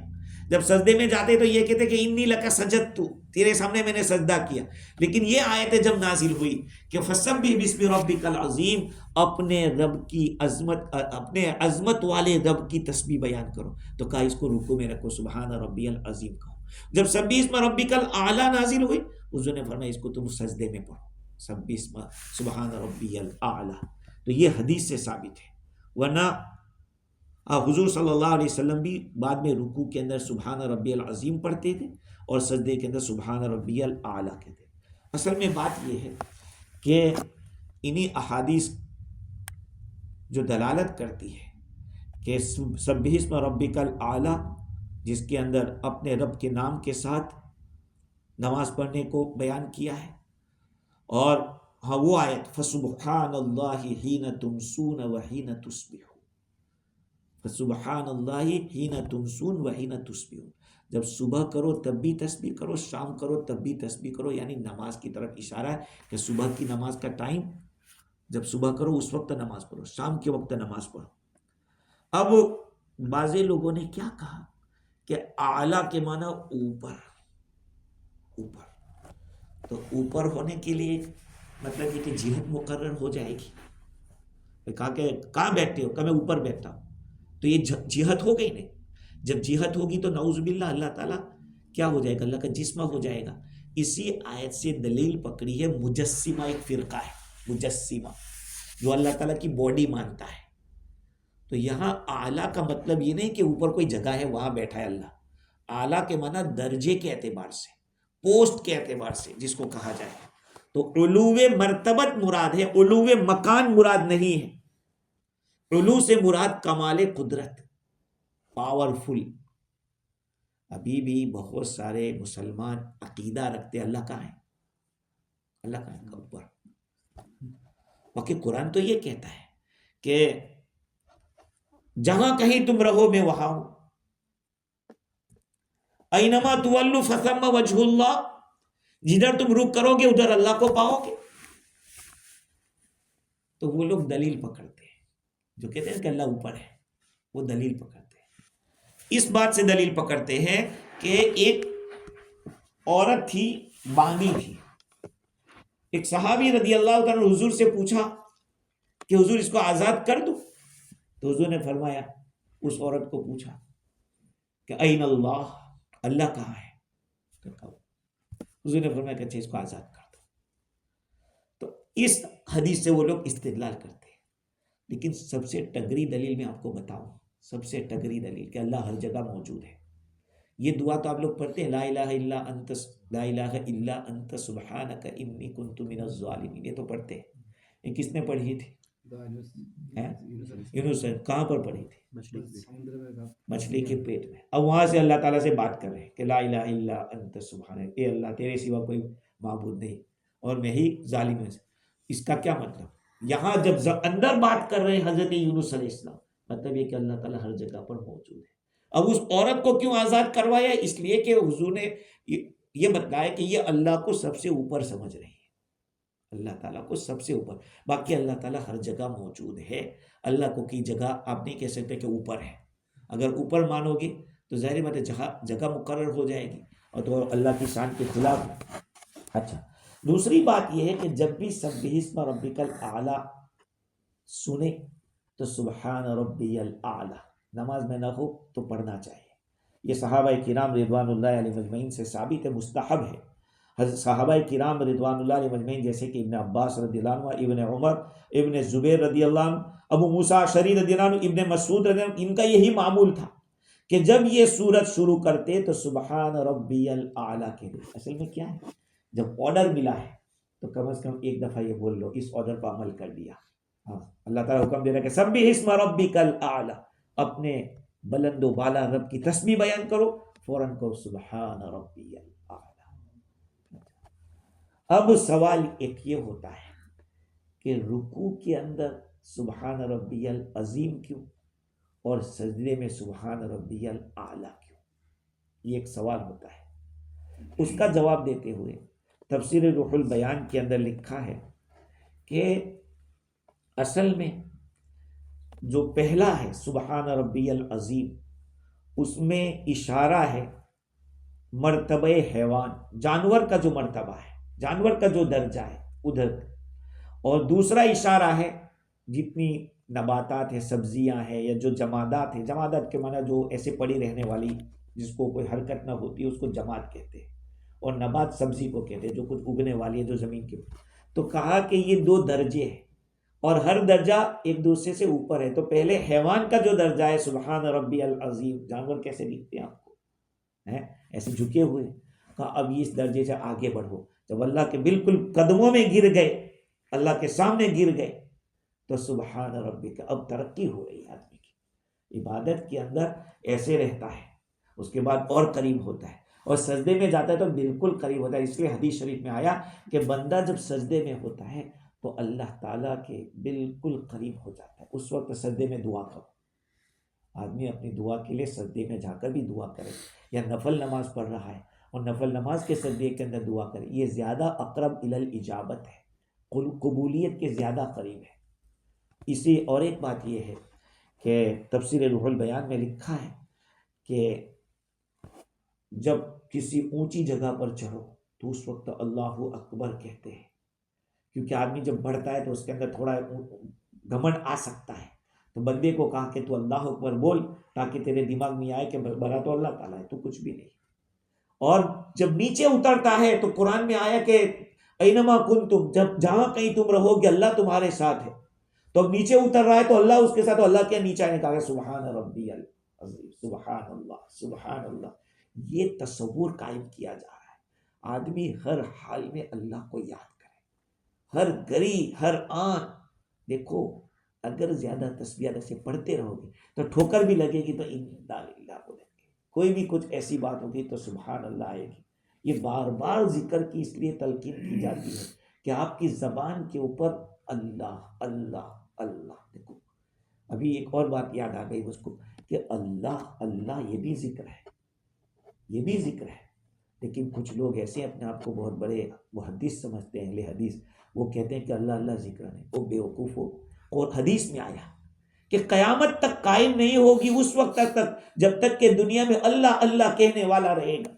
جب سجدے میں جاتے تو یہ کہتے کہ انی لک سجدت، تیرے سامنے میں نے سجدہ کیا. لیکن یہ آیت جب نازل ہوئی کہ فسبح باسم ربک العظیم، اپنے رب کی عظمت، اپنے عظمت والے رب کی تسبیح بیان کرو، تو کہا اس کو رکوع میں رکھو، سبحان ربی العظیم کہو. جب سبح اسم ربک الاعلی نازل ہوئی حضور نے فرمایا اس کو تم سجدے میں پڑھو، سبحان ربی الاعلی. تو یہ حدیث سے ثابت ہے، ورنہ حضور صلی اللہ علیہ وسلم بھی بعد میں رکوع کے اندر سبحان ربی العظیم پڑھتے تھے اور سجدے کے اندر سبحان ربی الاعلی کہتے تھے. اصل میں بات یہ ہے کہ انہی احادیث جو دلالت کرتی ہے کہ سبح اسم ربک الاعلی، جس کے اندر اپنے رب کے نام کے ساتھ نماز پڑھنے کو بیان کیا ہے، اور ہاں وہ آیت فسبحان اللہ حین تمسون وحین تصبحون، فسبحان اللہ حین تمسون وحین تصبحون، جب صبح کرو تب بھی تسبیح کرو، شام کرو تب بھی تسبیح کرو. یعنی نماز کی طرف اشارہ ہے کہ صبح کی نماز کا ٹائم، جب صبح کرو اس وقت نماز پڑھو، شام کے وقت نماز پڑھو. اب بعض لوگوں نے کیا کہا کہ اعلیٰ کے معنی اوپر، اوپر. تو اوپر ہونے کے لیے مطلب یہ کہ جہت مقرر ہو جائے گی. کہا کہ کہاں بیٹھتے ہو؟ کہ میں اوپر بیٹھتا ہوں. تو یہ جہت ہو گئی نہیں. جب جہت ہوگی تو نعوذ باللہ اللہ تعالیٰ کیا ہو جائے گا؟ اللہ کا جسم ہو جائے گا. اسی آیت سے دلیل پکڑی ہے مجسمہ، ایک فرقہ ہے مجسمہ جو اللہ تعالیٰ کی باڈی مانتا ہے. تو یہاں اعلیٰ کا مطلب یہ نہیں کہ اوپر کوئی جگہ ہے وہاں بیٹھا ہے اللہ. اعلیٰ کے معنی درجے کے اعتبار سے، پوسٹ کے اعتبار سے جس کو کہا جائے. تو علو مرتبت مراد ہے، علو مکان مراد نہیں ہے. علو سے مراد کمال قدرت، پاورفل. ابھی بھی بہت سارے مسلمان عقیدہ رکھتے اللہ کہاں ہے، اللہ کہاں ہے اوپر. باقی قرآن تو یہ کہتا ہے کہ جہاں کہیں تم رہو میں وہاں ہوں، اینما تولوا فثم وجہ اللہ، جدھر تم رخ کرو گے ادھر اللہ کو پاؤ گے. تو وہ لوگ دلیل پکڑتے ہیں جو کہتے ہیں کہ اللہ اوپر ہے، وہ دلیل پکڑتے ہیں. اس بات سے دلیل پکڑتے ہیں کہ ایک عورت تھی، باندھی تھی. ایک صحابی رضی اللہ تعالیٰ حضور سے پوچھا کہ حضور اس کو آزاد کر دوں. تو حضور نے فرمایا، اس عورت کو پوچھا کہ این اللہ، اللہ کہاں ہے؟ حضور نے فرمایا کہ اچھا اس کو آزاد کر دو. تو اس حدیث سے وہ لوگ استدلال کرتے ہیں. لیکن سب سے تگڑی دلیل میں آپ کو بتاؤں، سب سے تگڑی دلیل کہ اللہ ہر جگہ موجود ہے. یہ دعا تو آپ لوگ پڑھتے ہیں، لا الہ الا انت، لا الہ الا انت سبحانک انی کنت من الظالمین. یہ تو پڑھتے ہیں. یہ کس نے پڑھی تھی؟ یونس. کہاں پر پڑھی تھی؟ مچھلی کے پیٹ میں. اب وہاں سے اللہ تعالیٰ سے بات کر رہے ہیں کہ لا الہ الا انت سبحانک، اے اللہ تیرے سوا کوئی معبود نہیں اور میں ہی ظالم ہوں. اس کا کیا مطلب؟ یہاں جب اندر بات کر رہے ہیں حضرت یونس علیہ السلام، مطلب یہ کہ اللہ تعالیٰ ہر جگہ پر موجود ہے. اب اس عورت کو کیوں آزاد کروایا؟ اس لیے کہ حضور نے یہ بتلایا کہ یہ اللہ کو سب سے اوپر سمجھ رہی ہے، اللہ تعالیٰ کو سب سے اوپر. باقی اللہ تعالیٰ ہر جگہ موجود ہے. اللہ کو کی جگہ آپ نہیں کہہ سکتے کہ اوپر ہے. اگر اوپر مانو گے تو ظاہر بات ہے جگہ مقرر ہو جائے گی اور تو اللہ کی شان کے خلاف ہے. اچھا، دوسری بات یہ ہے کہ جب بھی سبح اسم ربک الاعلی سنے تو سبحان ربی الاعلی نماز میں نہ ہو تو پڑھنا چاہیے. یہ صحابہ کرام رضوان اللہ علیہ مجمعین سے ثابت ہے، مستحب ہے۔ حضرت صحابہ کرام رضوان اللہ علیہ مجمعین جیسے کہ ابن عباس رضی اللہ عنہ، ابن عمر، ابن زبیر رضی اللہ عنہ، ابو موسیٰ اشعری رضی اللہ عنہ، ابن مسعود رضی اللہ عنہ، ان کا یہی معمول تھا کہ جب یہ سورت شروع کرتے تو سبحان ربی الاعلیٰ کہتے۔ اصل میں کیا ہے، جب آرڈر ملا ہے تو کم از کم ایک دفعہ یہ بول لو، اس آرڈر پر عمل کر لیا۔ ہاں، اللہ تعالیٰ حکم دے رہا ہے کہ سبح اسم ربک الاعلیٰ، اپنے بلند و بالا رب کی تسبیح بیان کرو، فوراً کہو سبحان ربی الاعلیٰ۔ اب سوال ایک یہ ہوتا ہے کہ رکوع کے اندر سبحان ربی العظیم کیوں اور سجدے میں سبحان ربی الاعلیٰ کیوں؟ یہ ایک سوال ہوتا ہے۔ اس کا جواب دیتے ہوئے تفسیر روح البیان کے اندر لکھا ہے کہ اصل میں جو پہلا ہے سبحان ربی العظیم، اس میں اشارہ ہے مرتبہ حیوان، جانور کا جو مرتبہ ہے، جانور کا جو درجہ ہے ادھر، اور دوسرا اشارہ ہے جتنی نباتات ہیں، سبزیاں ہیں، یا جو جمادات ہیں، جمادات کے معنی جو ایسے پڑی رہنے والی جس کو کوئی حرکت نہ ہوتی ہے اس کو جماد کہتے ہیں، اور نبات سبزی کو کہتے ہیں جو کچھ اگنے والی ہے جو زمین کے۔ تو کہا کہ یہ دو درجے ہیں اور ہر درجہ ایک دوسرے سے اوپر ہے۔ تو پہلے حیوان کا جو درجہ ہے سبحان ربی العظیم، جانور کیسے دکھتے ہیں آپ کو، ایسے جھکے ہوئے، کہا اب اس درجے سے آگے بڑھو، جب اللہ کے بالکل قدموں میں گر گئے، اللہ کے سامنے گر گئے، تو سبحان ربی کا اب ترقی ہو رہی ہے۔ آدمی کی عبادت کے اندر ایسے رہتا ہے، اس کے بعد اور قریب ہوتا ہے، اور سجدے میں جاتا ہے تو بالکل قریب ہوتا ہے۔ اس لیے حدیث شریف میں آیا کہ بندہ جب سجدے میں ہوتا ہے تو اللہ تعالیٰ کے بالکل قریب ہو جاتا ہے۔ اس وقت سجدے میں دعا کرو، آدمی اپنی دعا کے لیے سجدے میں جا کر بھی دعا کرے، یا نفل نماز پڑھ رہا ہے اور نفل نماز کے سجدے کے اندر دعا کرے، یہ زیادہ اقرب الی الاجابت ہے، قبولیت کے زیادہ قریب ہے۔ اسی اور ایک بات یہ ہے کہ تفسیر روح البیان میں لکھا ہے کہ جب کسی اونچی جگہ پر چڑھو تو اس وقت اللہ اکبر کہتے ہیں، کیونکہ آدمی جب بڑھتا ہے تو اس کے اندر تھوڑا گھمنڈ آ سکتا ہے، تو بندے کو کہا کہ تو اللہ اکبر بول تاکہ تیرے دماغ میں آئے کہ بڑا تو اللہ تعالیٰ ہے، تو کچھ بھی نہیں۔ اور جب نیچے اترتا ہے تو قرآن میں آیا کہ اینما کنتم، جب جہاں کہیں تم رہو گے اللہ تمہارے ساتھ ہے۔ تو اب نیچے اتر رہا ہے تو اللہ اس کے ساتھ، تو اللہ کیا نیچے آنے کہا سبحان ربی العظیم، سبحان اللہ، سبحان اللہ۔ یہ تصور قائم کیا جا رہا ہے، آدمی ہر حال میں اللہ کو یاد کرے، ہر گھڑی ہر آن۔ دیکھو اگر زیادہ تسبیحات سے پڑھتے رہو گے تو ٹھوکر بھی لگے گی تو انا للہ بولیں گے، کوئی بھی کچھ ایسی بات ہوگی تو سبحان اللہ آئے گی۔ یہ بار بار ذکر کی اس لیے تلقین کی جاتی ہے کہ آپ کی زبان کے اوپر اللہ اللہ اللہ۔ دیکھو ابھی ایک اور بات یاد آ گئی مجھ کو کہ اللہ اللہ یہ بھی ذکر ہے، یہ بھی ذکر ہے، لیکن کچھ لوگ ایسے اپنے آپ کو بہت بڑے محدث سمجھتے ہیں، اہل حدیث، وہ کہتے ہیں کہ اللہ اللہ ذکر ہے، وہ بیوقوف ہو۔ اور حدیث میں آیا کہ قیامت تک قائم نہیں ہوگی اس وقت تک جب تک کہ دنیا میں اللہ اللہ کہنے والا رہے گا۔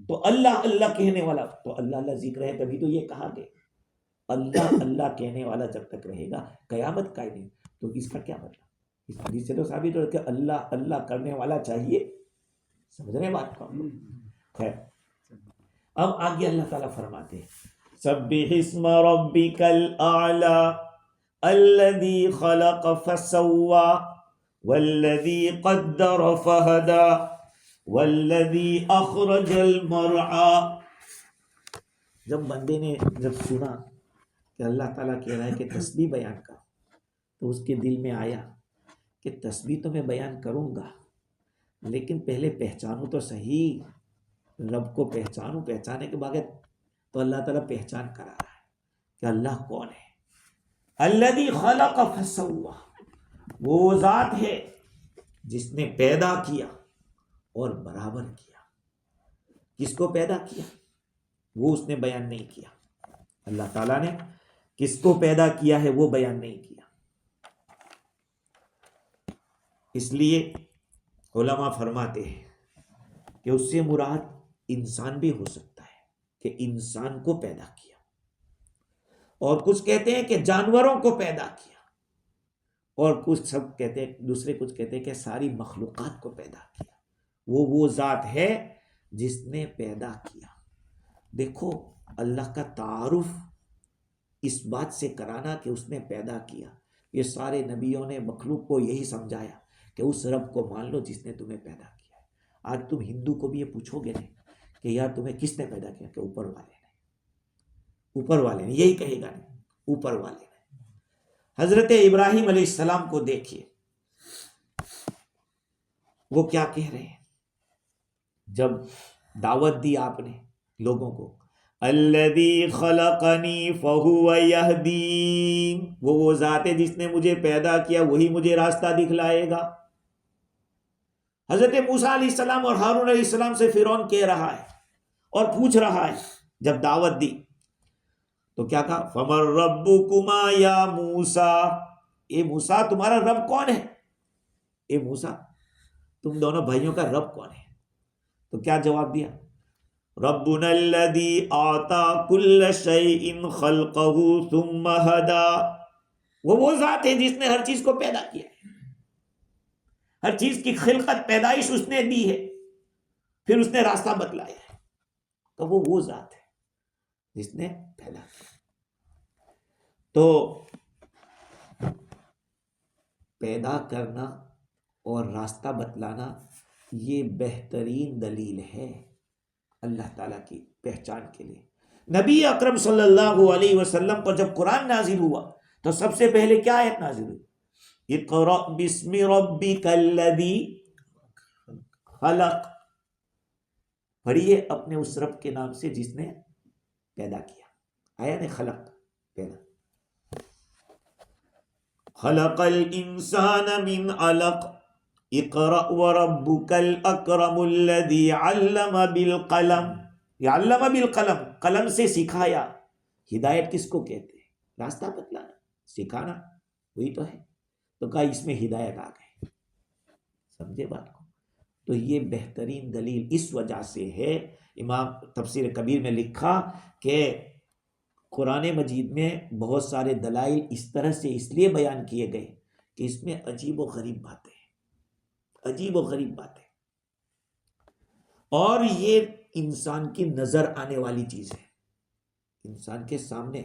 تو اللہ اللہ کہنے والا، تو اللہ اللہ ذکر ہے، تبھی تو یہ کہا گیا اللہ اللہ کہنے والا جب تک رہے گا قیامت قائم نہیں۔ تو اس کا کیا مطلب؟ اس حدیث سے تو ثابت ہو کہ اللہ اللہ کرنے والا چاہیے، سمجھ رہے بات کو؟ خیر، اب آگے اللہ تعالیٰ فرماتے ہیں سبح اسم ربک الاعلی الذی خلق فسوی والذی قدر فہدی والذی اخرج المرعی۔ جب بندے نے جب سنا کہ اللہ تعالیٰ کہہ رہا ہے کہ تسبیح بیان کر، تو اس کے دل میں آیا کہ تسبیح تو میں بیان کروں گا، لیکن پہلے پہچانوں تو صحیح، رب کو پہچانوں، پہچانے کے بعد تو اللہ تعالیٰ پہچان کرا رہا ہے کہ اللہ کون ہے۔ الذی خلق فسوی، وہ ذات ہے جس نے پیدا کیا اور برابر کیا۔ کس کو پیدا کیا وہ اس نے بیان نہیں کیا، اللہ تعالیٰ نے کس کو پیدا کیا ہے وہ بیان نہیں کیا۔ اس لیے علماء فرماتے ہیں کہ اس سے مراد انسان بھی ہو سکتا ہے کہ انسان کو پیدا کیا، اور کچھ کہتے ہیں کہ جانوروں کو پیدا کیا، اور کچھ سب کہتے ہیں، دوسرے کچھ کہتے ہیں کہ ساری مخلوقات کو پیدا کیا۔ وہ ذات ہے جس نے پیدا کیا. دیکھو اللہ کا تعارف اس بات سے کرانا کہ اس نے پیدا کیا. یہ سارے نبیوں نے مخلوق کو یہی سمجھایا کہ اس رب کو مان لو جس نے تمہیں پیدا کیا ہے. آج تم ہندو کو بھی یہ پوچھو گے نہیں کہ یار تمہیں کس نے پیدا کیا, کہ اوپر والے نے, اوپر والے نے, یہی کہے گا نہیں, اوپر والے نے. حضرت ابراہیم علیہ السلام کو دیکھیے, وہ کیا کہہ رہے ہیں جب دعوت دی آپ نے لوگوں کو, الذی خلقنی فہو یہدین, وہ ذات ہے جس نے مجھے پیدا کیا وہی مجھے راستہ دکھلائے گا. حضرت موسیٰ علیہ السلام اور ہارون علیہ السلام سے فرعون کہہ رہا ہے اور پوچھ رہا ہے, جب دعوت دی تو کیا کہا, فمن ربکما یا موسیٰ, اے موسیٰ تمہارا رب کون ہے, اے موسیٰ تم دونوں بھائیوں کا رب کون ہے. تو کیا جواب دیا, ربنا الذی اعطی کل شیء خلقہ ثم ہدی, وہ ذات ہے جس نے ہر چیز کو پیدا کیا ہے, ہر چیز کی خلقت پیدائش اس نے دی ہے, پھر اس نے راستہ بتلایا ہے. تو وہ ذات ہے جس نے پیدا کیا. تو پیدا کرنا اور راستہ بتلانا یہ بہترین دلیل ہے اللہ تعالیٰ کی پہچان کے لیے. نبی اکرم صلی اللہ علیہ وسلم پر جب قرآن نازل ہوا تو سب سے پہلے کیا آیت نازل ہوئی, اقرأ بسم ربک الذی خلق, پڑھیے اپنے اس رب کے نام سے جس نے پیدا کیا. آیا نے خلق پیدا, خلق الانسان من علق اقرأ وربک الاکرم الذی علم بالقلم, یہ علم بالقلم, قلم سے سکھایا. ہدایت کس کو کہتے ہیں, راستہ بتلانا, سکھانا, وہی تو ہے. تو کہا اس میں ہدایت آ گئی, سمجھے بات کو. تو یہ بہترین دلیل اس وجہ سے ہے, امام تفسیر کبیر میں لکھا کہ قرآن مجید میں بہت سارے دلائل اس طرح سے اس لیے بیان کیے گئے کہ اس میں عجیب و غریب باتیں ہیں, عجیب و غریب باتیں, اور یہ انسان کی نظر آنے والی چیز ہے. انسان کے سامنے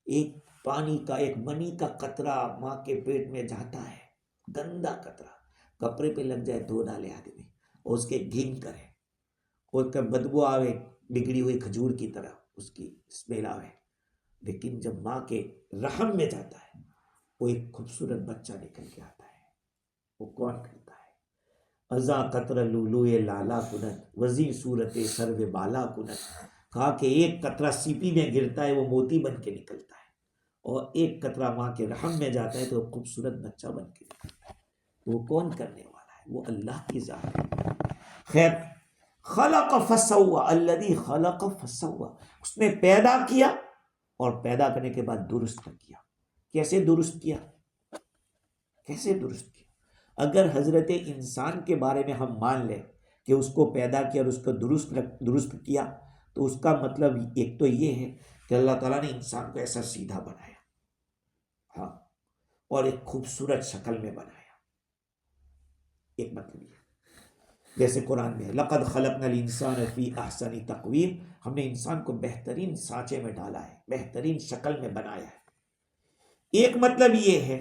ایک پانی کا, ایک منی کا قطرہ ماں کے پیٹ میں جاتا ہے, گندا قطرہ, کپڑے پہ لگ جائے دھو ڈالے آدمی اور اس کے گھن کرے اور بدبو آوے بگڑی ہوئی کھجور کی طرح, اس کی اسمیل آوے. لیکن جب ماں کے رحم میں جاتا ہے وہ ایک خوبصورت بچہ نکل کے آتا ہے. وہ کون کرتا ہے, ازا قطر لولوئے لالا کنت وزی صورت سرو بالا کنت. کہا کہ ایک قطرہ سیپی میں گرتا ہے وہ موتی بن کے نکلتا ہے, اور ایک قطرہ ماں کے رحم میں جاتا ہے تو وہ خوبصورت بچہ بن کے نکلتا ہے. وہ کون کرنے والا ہے, وہ اللہ کی ذات ہے. خیر, خلق فسوا, الذی خلق فسوا, اس نے پیدا کیا اور پیدا کرنے کے بعد درست کیا. کیسے درست کیا, کیسے درست کیا؟ اگر حضرت انسان کے بارے میں ہم مان لیں کہ اس کو پیدا کیا اور اس کو درست کیا, تو اس کا مطلب ایک تو یہ ہے کہ اللہ تعالیٰ نے انسان کو ایسا سیدھا بنایا, ہاں, اور ایک خوبصورت شکل میں بنایا. ایک مطلب یہ, جیسے قرآن میں لقد خلقنا الانسان فی احسن تقویم, ہم نے انسان کو بہترین سانچے میں ڈالا ہے, بہترین شکل میں بنایا ہے. ایک مطلب یہ ہے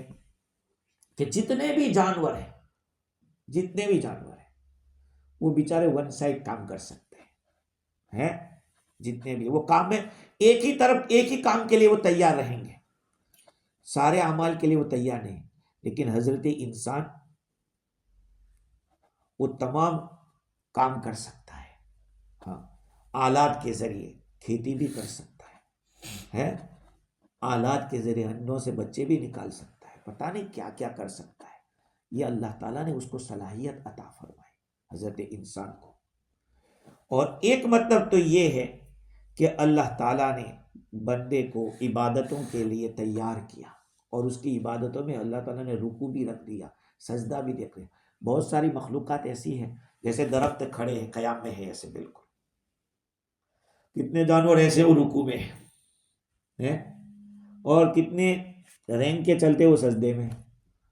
کہ جتنے بھی جانور ہیں وہ بیچارے ون سائڈ کام کر سکتے ہیں, جتنے بھی وہ کام میں ایک ہی طرف ایک ہی کام کے لیے وہ تیار رہیں گے, سارے اعمال کے لیے وہ تیار نہیں. لیکن حضرت انسان وہ تمام کام کر سکتا ہے, ہاں, آلات کے ذریعے کھیتی بھی کر سکتا ہے, آلات کے ذریعے انڈوں سے بچے بھی نکال سکتا ہے, پتہ نہیں کیا کیا کر سکتا ہے. یہ اللہ تعالیٰ نے اس کو صلاحیت عطا فرمائی حضرت انسان کو. اور ایک مطلب تو یہ ہے کہ اللہ تعالیٰ نے بندے کو عبادتوں کے لیے تیار کیا, اور اس کی عبادتوں میں اللہ تعالیٰ نے رکوع بھی رکھ دیا, سجدہ بھی دیکھ لیا. بہت ساری مخلوقات ایسی ہیں جیسے درخت کھڑے ہیں قیام میں ہے ایسے, بالکل کتنے جانور ایسے وہ رکوع میں ہیں, اور کتنے رینگ کے چلتے وہ سجدے میں.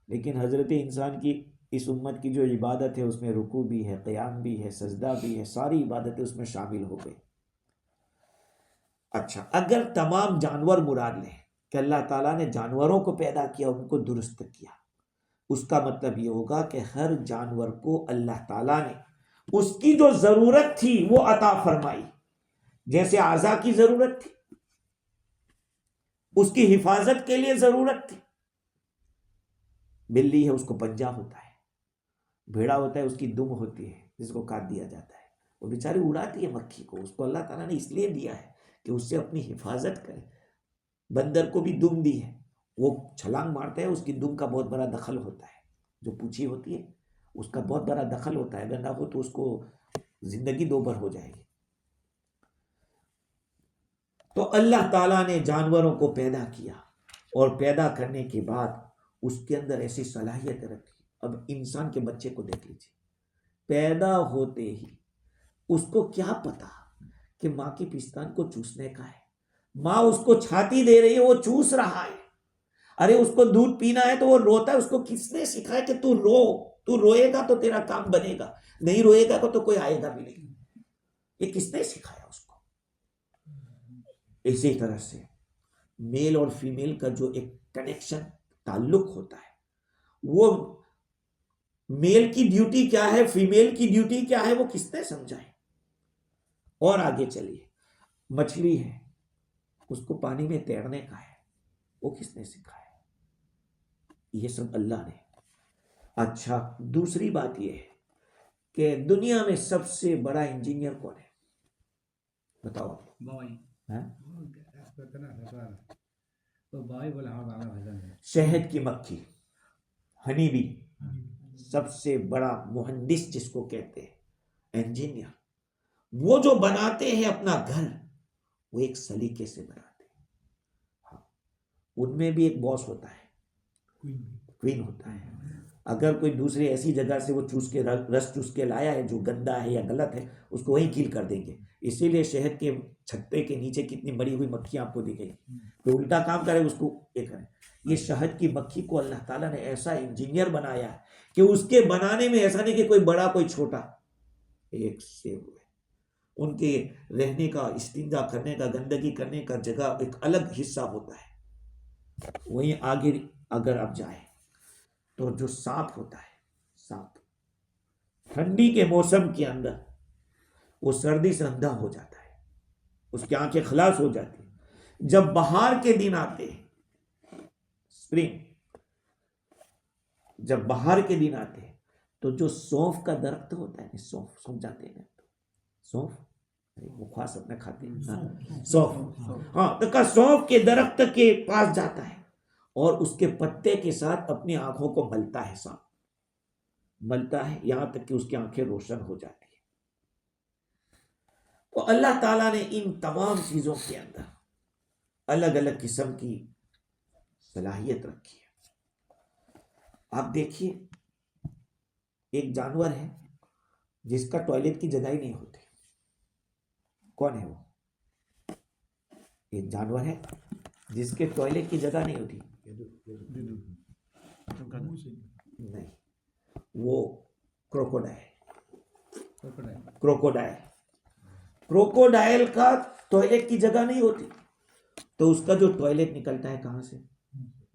لیکن حضرت انسان کی اس امت کی جو عبادت ہے اس میں رکوع بھی ہے، قیام بھی ہے، سجدہ بھی ہے، ساری عبادتیں اس میں شامل ہو گئی۔ اچھا، اگر تمام جانور مراد لیں کہ اللہ تعالیٰ نے جانوروں کو پیدا کیا، ان کو درست کیا، اس کا مطلب یہ ہوگا کہ ہر جانور کو اللہ تعالیٰ نے اس کی جو ضرورت تھی وہ عطا فرمائی۔ جیسے اعضاء کی ضرورت تھی، اس کی حفاظت کے لیے ضرورت تھی۔ بلی ہے، اس کو پنجہ ہوتا ہے، بھیڑا ہوتا ہے، اس کی دم ہوتی ہے جس کو کاٹ دیا جاتا ہے، وہ بیچاری اڑاتی ہے مکھی کو، اس کو اللہ تعالیٰ نے اس لیے دیا ہے کہ اس سے اپنی حفاظت کرے۔ بندر کو بھی دم دی ہے، وہ چھلانگ مارتا ہے، اس کی دم کا بہت بڑا دخل ہوتا ہے، جو پوچھی ہوتی ہے اس کا بہت بڑا دخل ہوتا ہے، اگر نہ ہو تو اس کو زندگی دوبر ہو جائے گی۔ تو اللہ تعالیٰ نے جانوروں کو پیدا کیا، اور پیدا کرنے کے بعد اس کے اندر ایسی صلاحیت رکھی۔ اب انسان کے بچے کو دیکھ لیجیے، پیدا ہوتے ہی اس کو کیا پتا کہ ماں کی پستان کو چوسنے کا ہے، ماں اس کو چھاتی دے رہی ہے، وہ چوس رہا ہے۔ ارے اس کو دودھ پینا ہے تو وہ روتا ہے، اس کو کس نے سکھایا کہ تو رو، تو روئے گا تو تیرا کام بنے گا، نہیں روئے گا تو کوئی آئے گا بھی نہیں، یہ کس نے سکھایا اس کو؟ اسی طرح سے میل اور فیمیل کا جو ایک کنیکشن، تعلق ہوتا ہے، وہ میل کی ڈیوٹی کیا ہے، فیمیل کی ڈیوٹی کیا ہے، وہ کس نے سمجھائے؟ اور آگے چلیے، مچھلی ہے، اس کو پانی میں تیرنے کا ہے، وہ کس نے سکھایا؟ یہ سب اللہ نے۔ اچھا، دوسری بات یہ ہے کہ دنیا میں سب سے بڑا انجینئر کون ہے؟ بتاؤ۔ شہد کی مکھی، ہنی بی، سب سے بڑا مہندس جس کو کہتے ہیں، انجینئر، وہ جو بناتے ہیں اپنا گھر، وہ ایک سلیقے سے بناتے ہیں۔ ہاں، ان میں بھی ایک باس ہوتا ہے، کوئین ہوتا ہے۔ اگر کوئی دوسری ایسی جگہ سے وہ چوس کے رس چوس کے لایا ہے جو گندا ہے یا غلط ہے، اس کو وہیں کیل کر دیں گے۔ اسی لیے شہد کے چھتے کے نیچے کتنی بڑی ہوئی مکھیاں آپ کو دکھیں گی، کوئی الٹا کام کرے اس کو یہ کریں۔ یہ شہد کی مکھی کو اللہ تعالیٰ نے ایسا انجینئر بنایا ہے کہ اس کے بنانے میں ایسا نہیں کہ کوئی بڑا کوئی چھوٹا، ایک سے ہوئے۔ ان کے رہنے کا، استنجا کرنے کا، گندگی کرنے کا جگہ ایک الگ حصہ ہوتا ہے۔ وہیں آگے اگر آپ جائیں تو جو سانپ ہوتا ہے، سانپ ٹھنڈی کے موسم کے اندر وہ سردی سے اندھا ہو جاتا ہے، اس کی آنکھیں خلاص ہو جاتی ہیں۔ جب بہار کے دن آتے ہیں، اسپرنگ، جب بہار کے دن آتے ہیں تو جو سونف کا درخت ہوتا ہے، سونف جاتے ہیں، سونف وہ خاص اپنے کھاتے ہیں، سونف، ہاں، تو سونف کے درخت کے پاس جاتا ہے اور اس کے پتے کے ساتھ اپنی آنکھوں کو ملتا ہے، سانپ ملتا ہے یہاں تک کہ اس کی آنکھیں روشن ہو جاتی ہیں۔ تو اللہ تعالیٰ نے ان تمام چیزوں کے اندر الگ الگ قسم کی صلاحیت رکھی ہے۔ آپ دیکھیے، ایک جانور ہے جس کا ٹوائلٹ کی جگہ ہی نہیں ہوتی، کون ہے وہ؟ ایک جانور ہے جس کے ٹوائلٹ کی جگہ نہیں ہوتی، نہیں، وہ کروکوڈائل کا ٹوائلٹ کی جگہ نہیں ہوتی، تو اس کا جو ٹوائلٹ نکلتا ہے کہاں سے؟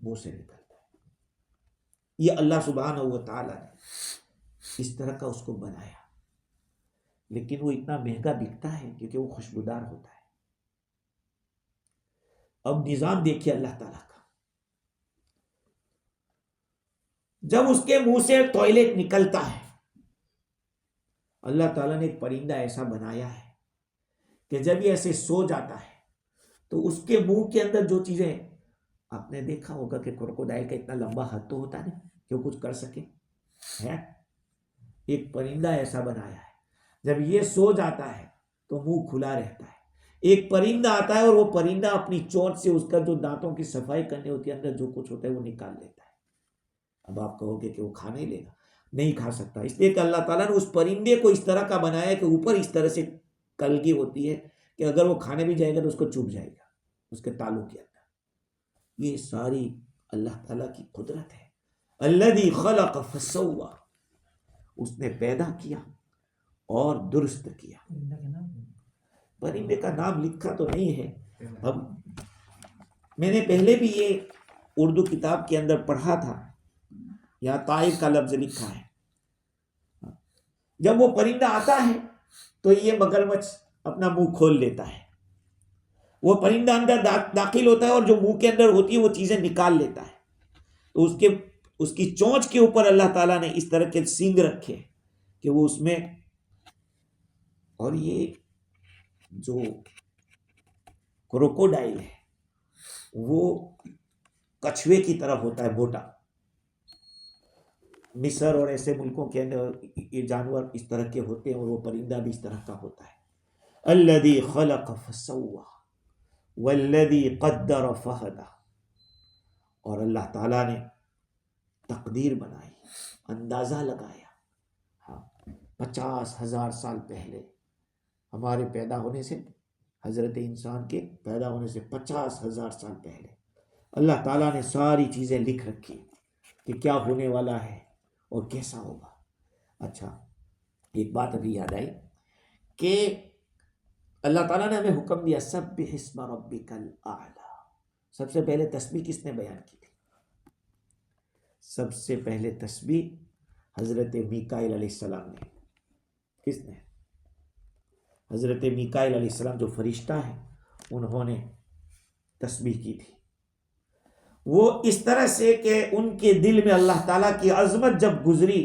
منہ سے نکلتا ہے۔ یہ اللہ سبحانہ و تعالیٰ نے اس طرح کا اس کو بنایا، لیکن وہ اتنا مہنگا بکتا ہے کیونکہ وہ خوشبودار ہوتا ہے۔ اب نظام دیکھیے اللہ تعالیٰ کا، جب اس کے منہ سے ٹوائلٹ نکلتا ہے، اللہ تعالیٰ نے ایک پرندہ ایسا بنایا ہے کہ جب یہ ایسے سو جاتا ہے تو اس کے منہ کے اندر جو چیزیں، آپ نے دیکھا ہوگا کہ کروکوڈائل کا اتنا لمبا ہاتھ تو ہوتا نہیں کہ وہ کچھ کر سکے، ہے ایک پرندہ ایسا بنایا ہے، جب یہ سو جاتا ہے تو منہ کھلا رہتا ہے۔ ایک پرندہ آتا ہے اور وہ پرندہ اپنی چونچ سے اس کا جو دانتوں کی صفائی کرنی ہوتی ہے، اندر جو کچھ ہوتا ہے وہ نکال لیتا ہے۔ اب آپ کہو گے کہ وہ کھا نہیں لے گا، نہیں کھا سکتا، اس لیے کہ اللہ تعالیٰ نے اس پرندے کو اس طرح کا بنایا ہے کہ اوپر اس طرح سے کلگی ہوتی ہے کہ اگر وہ کھانے بھی جائے گا تو اس کو چبھ جائے گا اس کے تالوں کے اندر۔ یہ ساری اللہ تعالیٰ کی قدرت ہے۔ الذی خلق فسوی، اس نے پیدا کیا اور درست کیا. پرندے کا نام لکھا تو نہیں ہے. اب میں نے پہلے بھی یہ اردو کتاب کے اندر پڑھا تھا، یہاں طائر کا لفظ لکھا ہے. جب وہ پرندہ آتا ہے تو یہ مگرمچھ اپنا منہ کھول لیتا ہے. وہ پرندہ اندر داخل ہوتا ہے اور جو منہ کے اندر ہوتی ہے وہ چیزیں نکال لیتا ہے. تو اس کی چونچ کے اوپر اللہ تعالیٰ نے اس طرح کے سینگ رکھے کہ وہ اس میں، اور یہ جو کروکوڈائل ہے وہ کچھوے کی طرح ہوتا ہے، موٹا. مصر اور ایسے ملکوں کے اندر یہ جانور اس طرح کے ہوتے ہیں اور وہ پرندہ بھی اس طرح کا ہوتا ہے. الذی خلق فسوی والذی قدر فہدی. اور اللہ تعالیٰ نے تقدیر بنائی، اندازہ لگایا. ہاں 50,000 سال پہلے ہمارے پیدا ہونے سے، حضرت انسان کے پیدا ہونے سے 50,000 سال پہلے اللہ تعالیٰ نے ساری چیزیں لکھ رکھی کہ کیا ہونے والا ہے اور کیسا ہوگا. اچھا ایک بات ابھی یاد آئی کہ اللہ تعالیٰ نے ہمیں حکم دیا سبح اسم ربک الاعلی. سب سے پہلے تسبیح کس نے بیان کی تھی؟ سب سے پہلے تسبیح حضرت میکائیل علیہ السلام نے. کس نے؟ حضرت میکائیل علیہ السلام جو فرشتہ ہے انہوں نے تسبیح کی تھی. وہ اس طرح سے کہ ان کے دل میں اللہ تعالیٰ کی عظمت جب گزری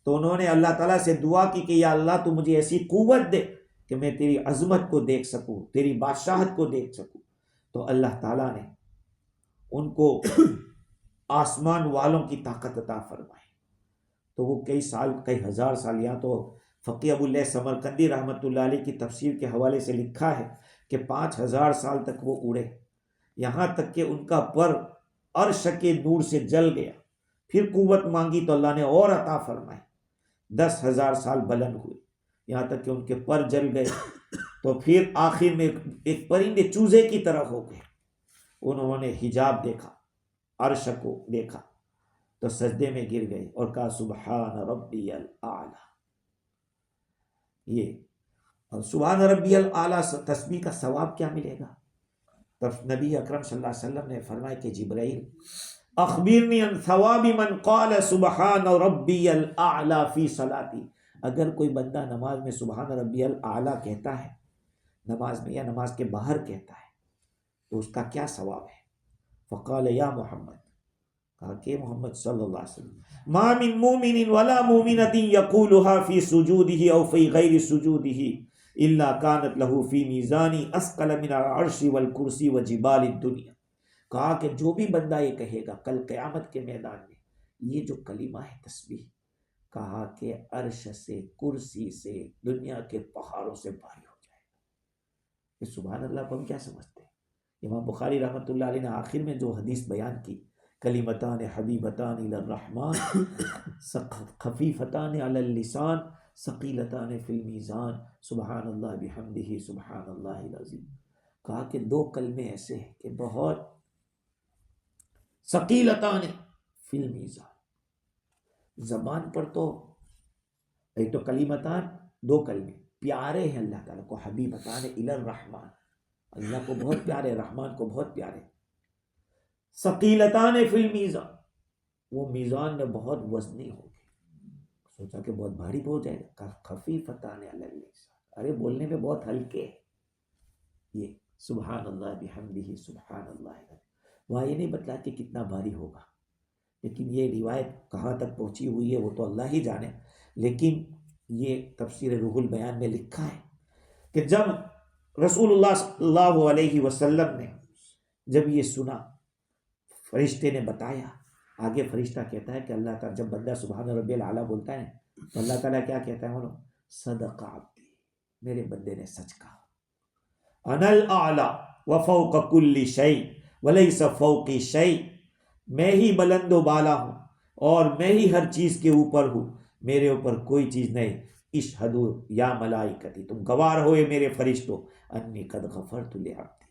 تو انہوں نے اللہ تعالیٰ سے دعا کی کہ یا اللہ تو مجھے ایسی قوت دے کہ میں تیری عظمت کو دیکھ سکوں، تیری بادشاہت کو دیکھ سکوں. تو اللہ تعالیٰ نے ان کو آسمان والوں کی طاقت عطا فرمائی. تو وہ کئی سال، کئی ہزار سال، یا تو فقی ابو اللہ سمرقندی رحمۃ اللہ علیہ کی تفسیر کے حوالے سے لکھا ہے کہ 5,000 سال تک وہ اڑے، یہاں تک کہ ان کا پر عرش کے نور سے جل گیا. پھر قوت مانگی تو اللہ نے اور عطا فرمائی. 10,000 سال بلند ہوئے یہاں تک کہ ان کے پر جل گئے. تو پھر آخر میں ایک پرندے چوزے کی طرح ہو گئے. انہوں نے حجاب دیکھا، عرش کو دیکھا تو سجدے میں گر گئے اور کہا سبحان ربی الاعلی. یہ اور سبحان ربی الاعلی تسبیح کا ثواب کیا ملے گا؟ تب نبی اکرم صلی اللہ علیہ وسلم نے فرمایا کہ جبرائیل اخبرنی عن ثواب من قال سبحان ربی الاعلی فی صلاتی. اگر کوئی بندہ نماز میں سبحان ربی الاعلی کہتا ہے، نماز میں یا نماز کے باہر کہتا ہے، تو اس کا کیا ثواب ہے؟ فقال یا محمد، کہا کہ محمد صلی اللہ علیہ وسلم ما من مومن ولا مومنۃ یقولها فی سجودہ او فی غیر سجودہ الا کانت له فی میزان اثقل من العرش والکرسی وجبال الدنیا. کہا کہ جو بھی بندہ یہ کہے گا کل قیامت کے میدان میں یہ جو کلمہ ہے تسبیح، کہا کہ عرش سے، کرسی سے، دنیا کے پہاڑوں سے بھاری ہو جائے گا. کہ سبحان اللہ کو ہم کیا سمجھتے ہیں؟ امام بخاری رحمۃ اللہ علیہ نے آخر میں جو حدیث بیان کی، کلمتان حبیبتان الی الرحمن خفیفتان علی اللسان ثقیلتان فی المیزان سبحان اللہ بحمدہ سبحان اللہ العظیم. کہا کہ 2 کلمے ایسے ہیں کہ بہت ثقیلتان فی المیزان، زبان پر تو ایک تو کلمتان، 2 کلمے پیارے ہیں اللہ تعالیٰ کو، حبیبتان الی الرحمن، اللہ کو بہت پیارے، رحمان کو بہت پیارے. ثقیلتان فی المیزان، وہ میزان میں بہت وزنی ہوگی. سوچا کہ بہت بھاری ہو جائے گا. خفیفتان علی اللسان، ارے بولنے میں بہت ہلکے. یہ سبحان اللہ بحمدہ سبحان اللہ. وہاں یہ نہیں بتلا کہ کتنا بھاری ہوگا، لیکن یہ روایت کہاں تک پہنچی ہوئی ہے وہ تو اللہ ہی جانے. لیکن یہ تفسیر روح البیان میں لکھا ہے کہ جب رسول اللہ صلی اللہ علیہ وسلم نے جب یہ سنا، فرشتے نے بتایا، آگے فرشتہ کہتا ہے کہ اللہ تعالیٰ جب بندہ سبحان ربی الاعلیٰ بولتا ہے تو اللہ تعالیٰ کیا کہتا ہے؟ صدق عبدی، میرے بندے نے سچ کہا. انا الاعلی وفوق کل شیء ولیس فوقی شیء، میں ہی بلند و بالا ہوں اور میں ہی ہر چیز کے اوپر ہوں، میرے اوپر کوئی چیز نہیں. اشہدو یا ملائکتی، تم گواہ ہو اے میرے فرشتوں، انی قد غفرت لعبدی،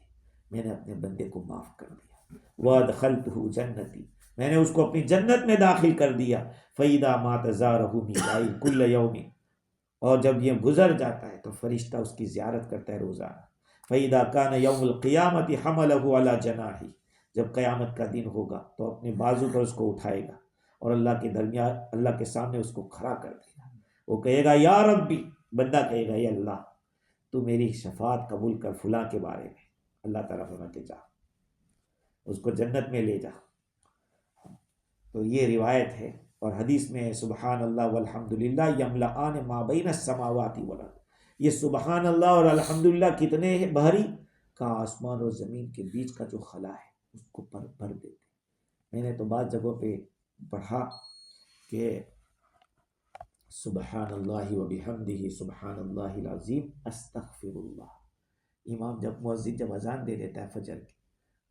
میں نے اپنے بندے کو معاف کر دیا. وادخلتہ جنتی، میں نے اس کو اپنی جنت میں داخل کر دیا. فَإِذَا مَاتَ زَارَهُ مِيكَائِيلُ كُلَّ يَوْمٍ، اور جب یہ گزر جاتا ہے تو فرشتہ اس کی زیارت کرتا ہے روزانہ. فَإِذَا كَانَ يَوْمُ الْقِيَامَةِ حَمَلَهُ عَلَى جَنَاحِهِ، جب قیامت کا دن ہوگا تو اپنے بازو پر اس کو اٹھائے گا اور اللہ کے سامنے اس کو کھڑا کر دے گا. وہ کہے گا یا ربی، بندہ کہے گا یا اللہ تو میری شفاعت قبول کر فلاں کے بارے میں. اللہ تعالیٰ فرماتے جا اس کو جنت میں لے جا. تو یہ روایت ہے، اور حدیث میں ہے سبحان اللہ والحمدللہ یملآن ما بین السماوات والارض. یہ سبحان اللہ اور الحمدللہ کتنے ہیں بھری کا آسمان اور زمین کے بیچ کا جو خلا ہے اس کو بھر دیتے. میں نے تو بعض جگہوں پہ پڑھا کہ سبحان اللہ وبحمدہ سبحان اللہ العظیم استغفر اللہ. امام مؤذن جب اذان دے دیتا ہے فجر کی،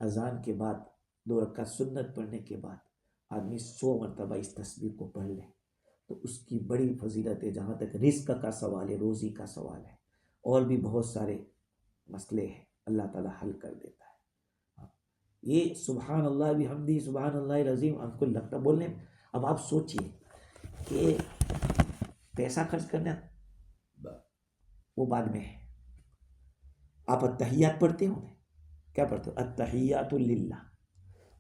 اذان کے بعد 2 رکعت سنت پڑھنے کے بعد آدمی 100 مرتبہ اس تسبیح کو پڑھ لے تو اس کی بڑی فضیلت ہے. جہاں تک رزق کا سوال ہے، روزی کا سوال ہے، اور بھی بہت سارے مسئلے ہیں، اللہ تعالیٰ حل کر دیتا ہے. یہ سبحان اللہ بحمدہ سبحان اللہ العظیم ہم کو لگتا بولنے. اب آپ سوچئے کہ پیسہ خرچ کرنا وہ بعد میں ہے. آپ التحیات پڑھتے ہوں گے، کیا پڑھتے ہو؟ التحیات للہ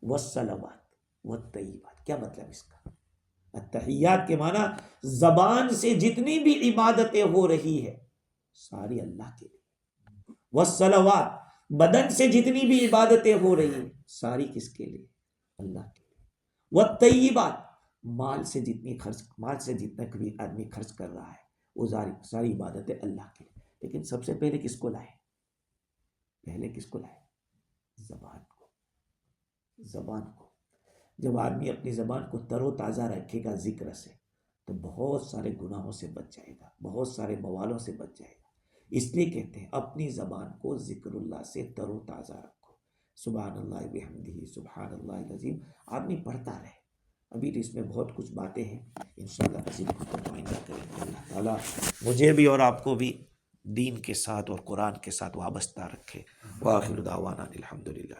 والصلوات والطیبات. کیا مطلب اس کا؟ التحیات کے معنی زبان سے جتنی بھی عبادتیں ہو رہی ہے ساری اللہ کے لیے. والصلوات، بدن سے جتنی بھی عبادتیں ہو رہی ہیں ساری کس کے لیے؟ اللہ کے لیے. والطیبات، مال سے جتنا کوئی آدمی خرچ کر رہا ہے وہ ساری عبادتیں اللہ کے لیے. لیکن سب سے پہلے کس کو لائے؟ کس کو لائے؟ زبان کو. جب آدمی اپنی زبان کو تر و تازہ رکھے گا ذکر سے تو بہت سارے گناہوں سے بچ جائے گا، بہت سارے موالوں سے بچ جائے گا. اس لیے کہتے ہیں اپنی زبان کو ذکر اللہ سے تر و تازہ رکھو. سبحان اللہ بحمدہ سبحان اللہ العظیم آدمی پڑھتا رہے. ابھی تو اس میں بہت کچھ باتیں ہیں، انشاءاللہ مزید کو نمائندہ کریں گے. اللہ تعالیٰ مجھے بھی اور آپ کو بھی دین کے ساتھ اور قرآن کے ساتھ وابستہ رکھے. وآخر دعوانا الحمدللہ.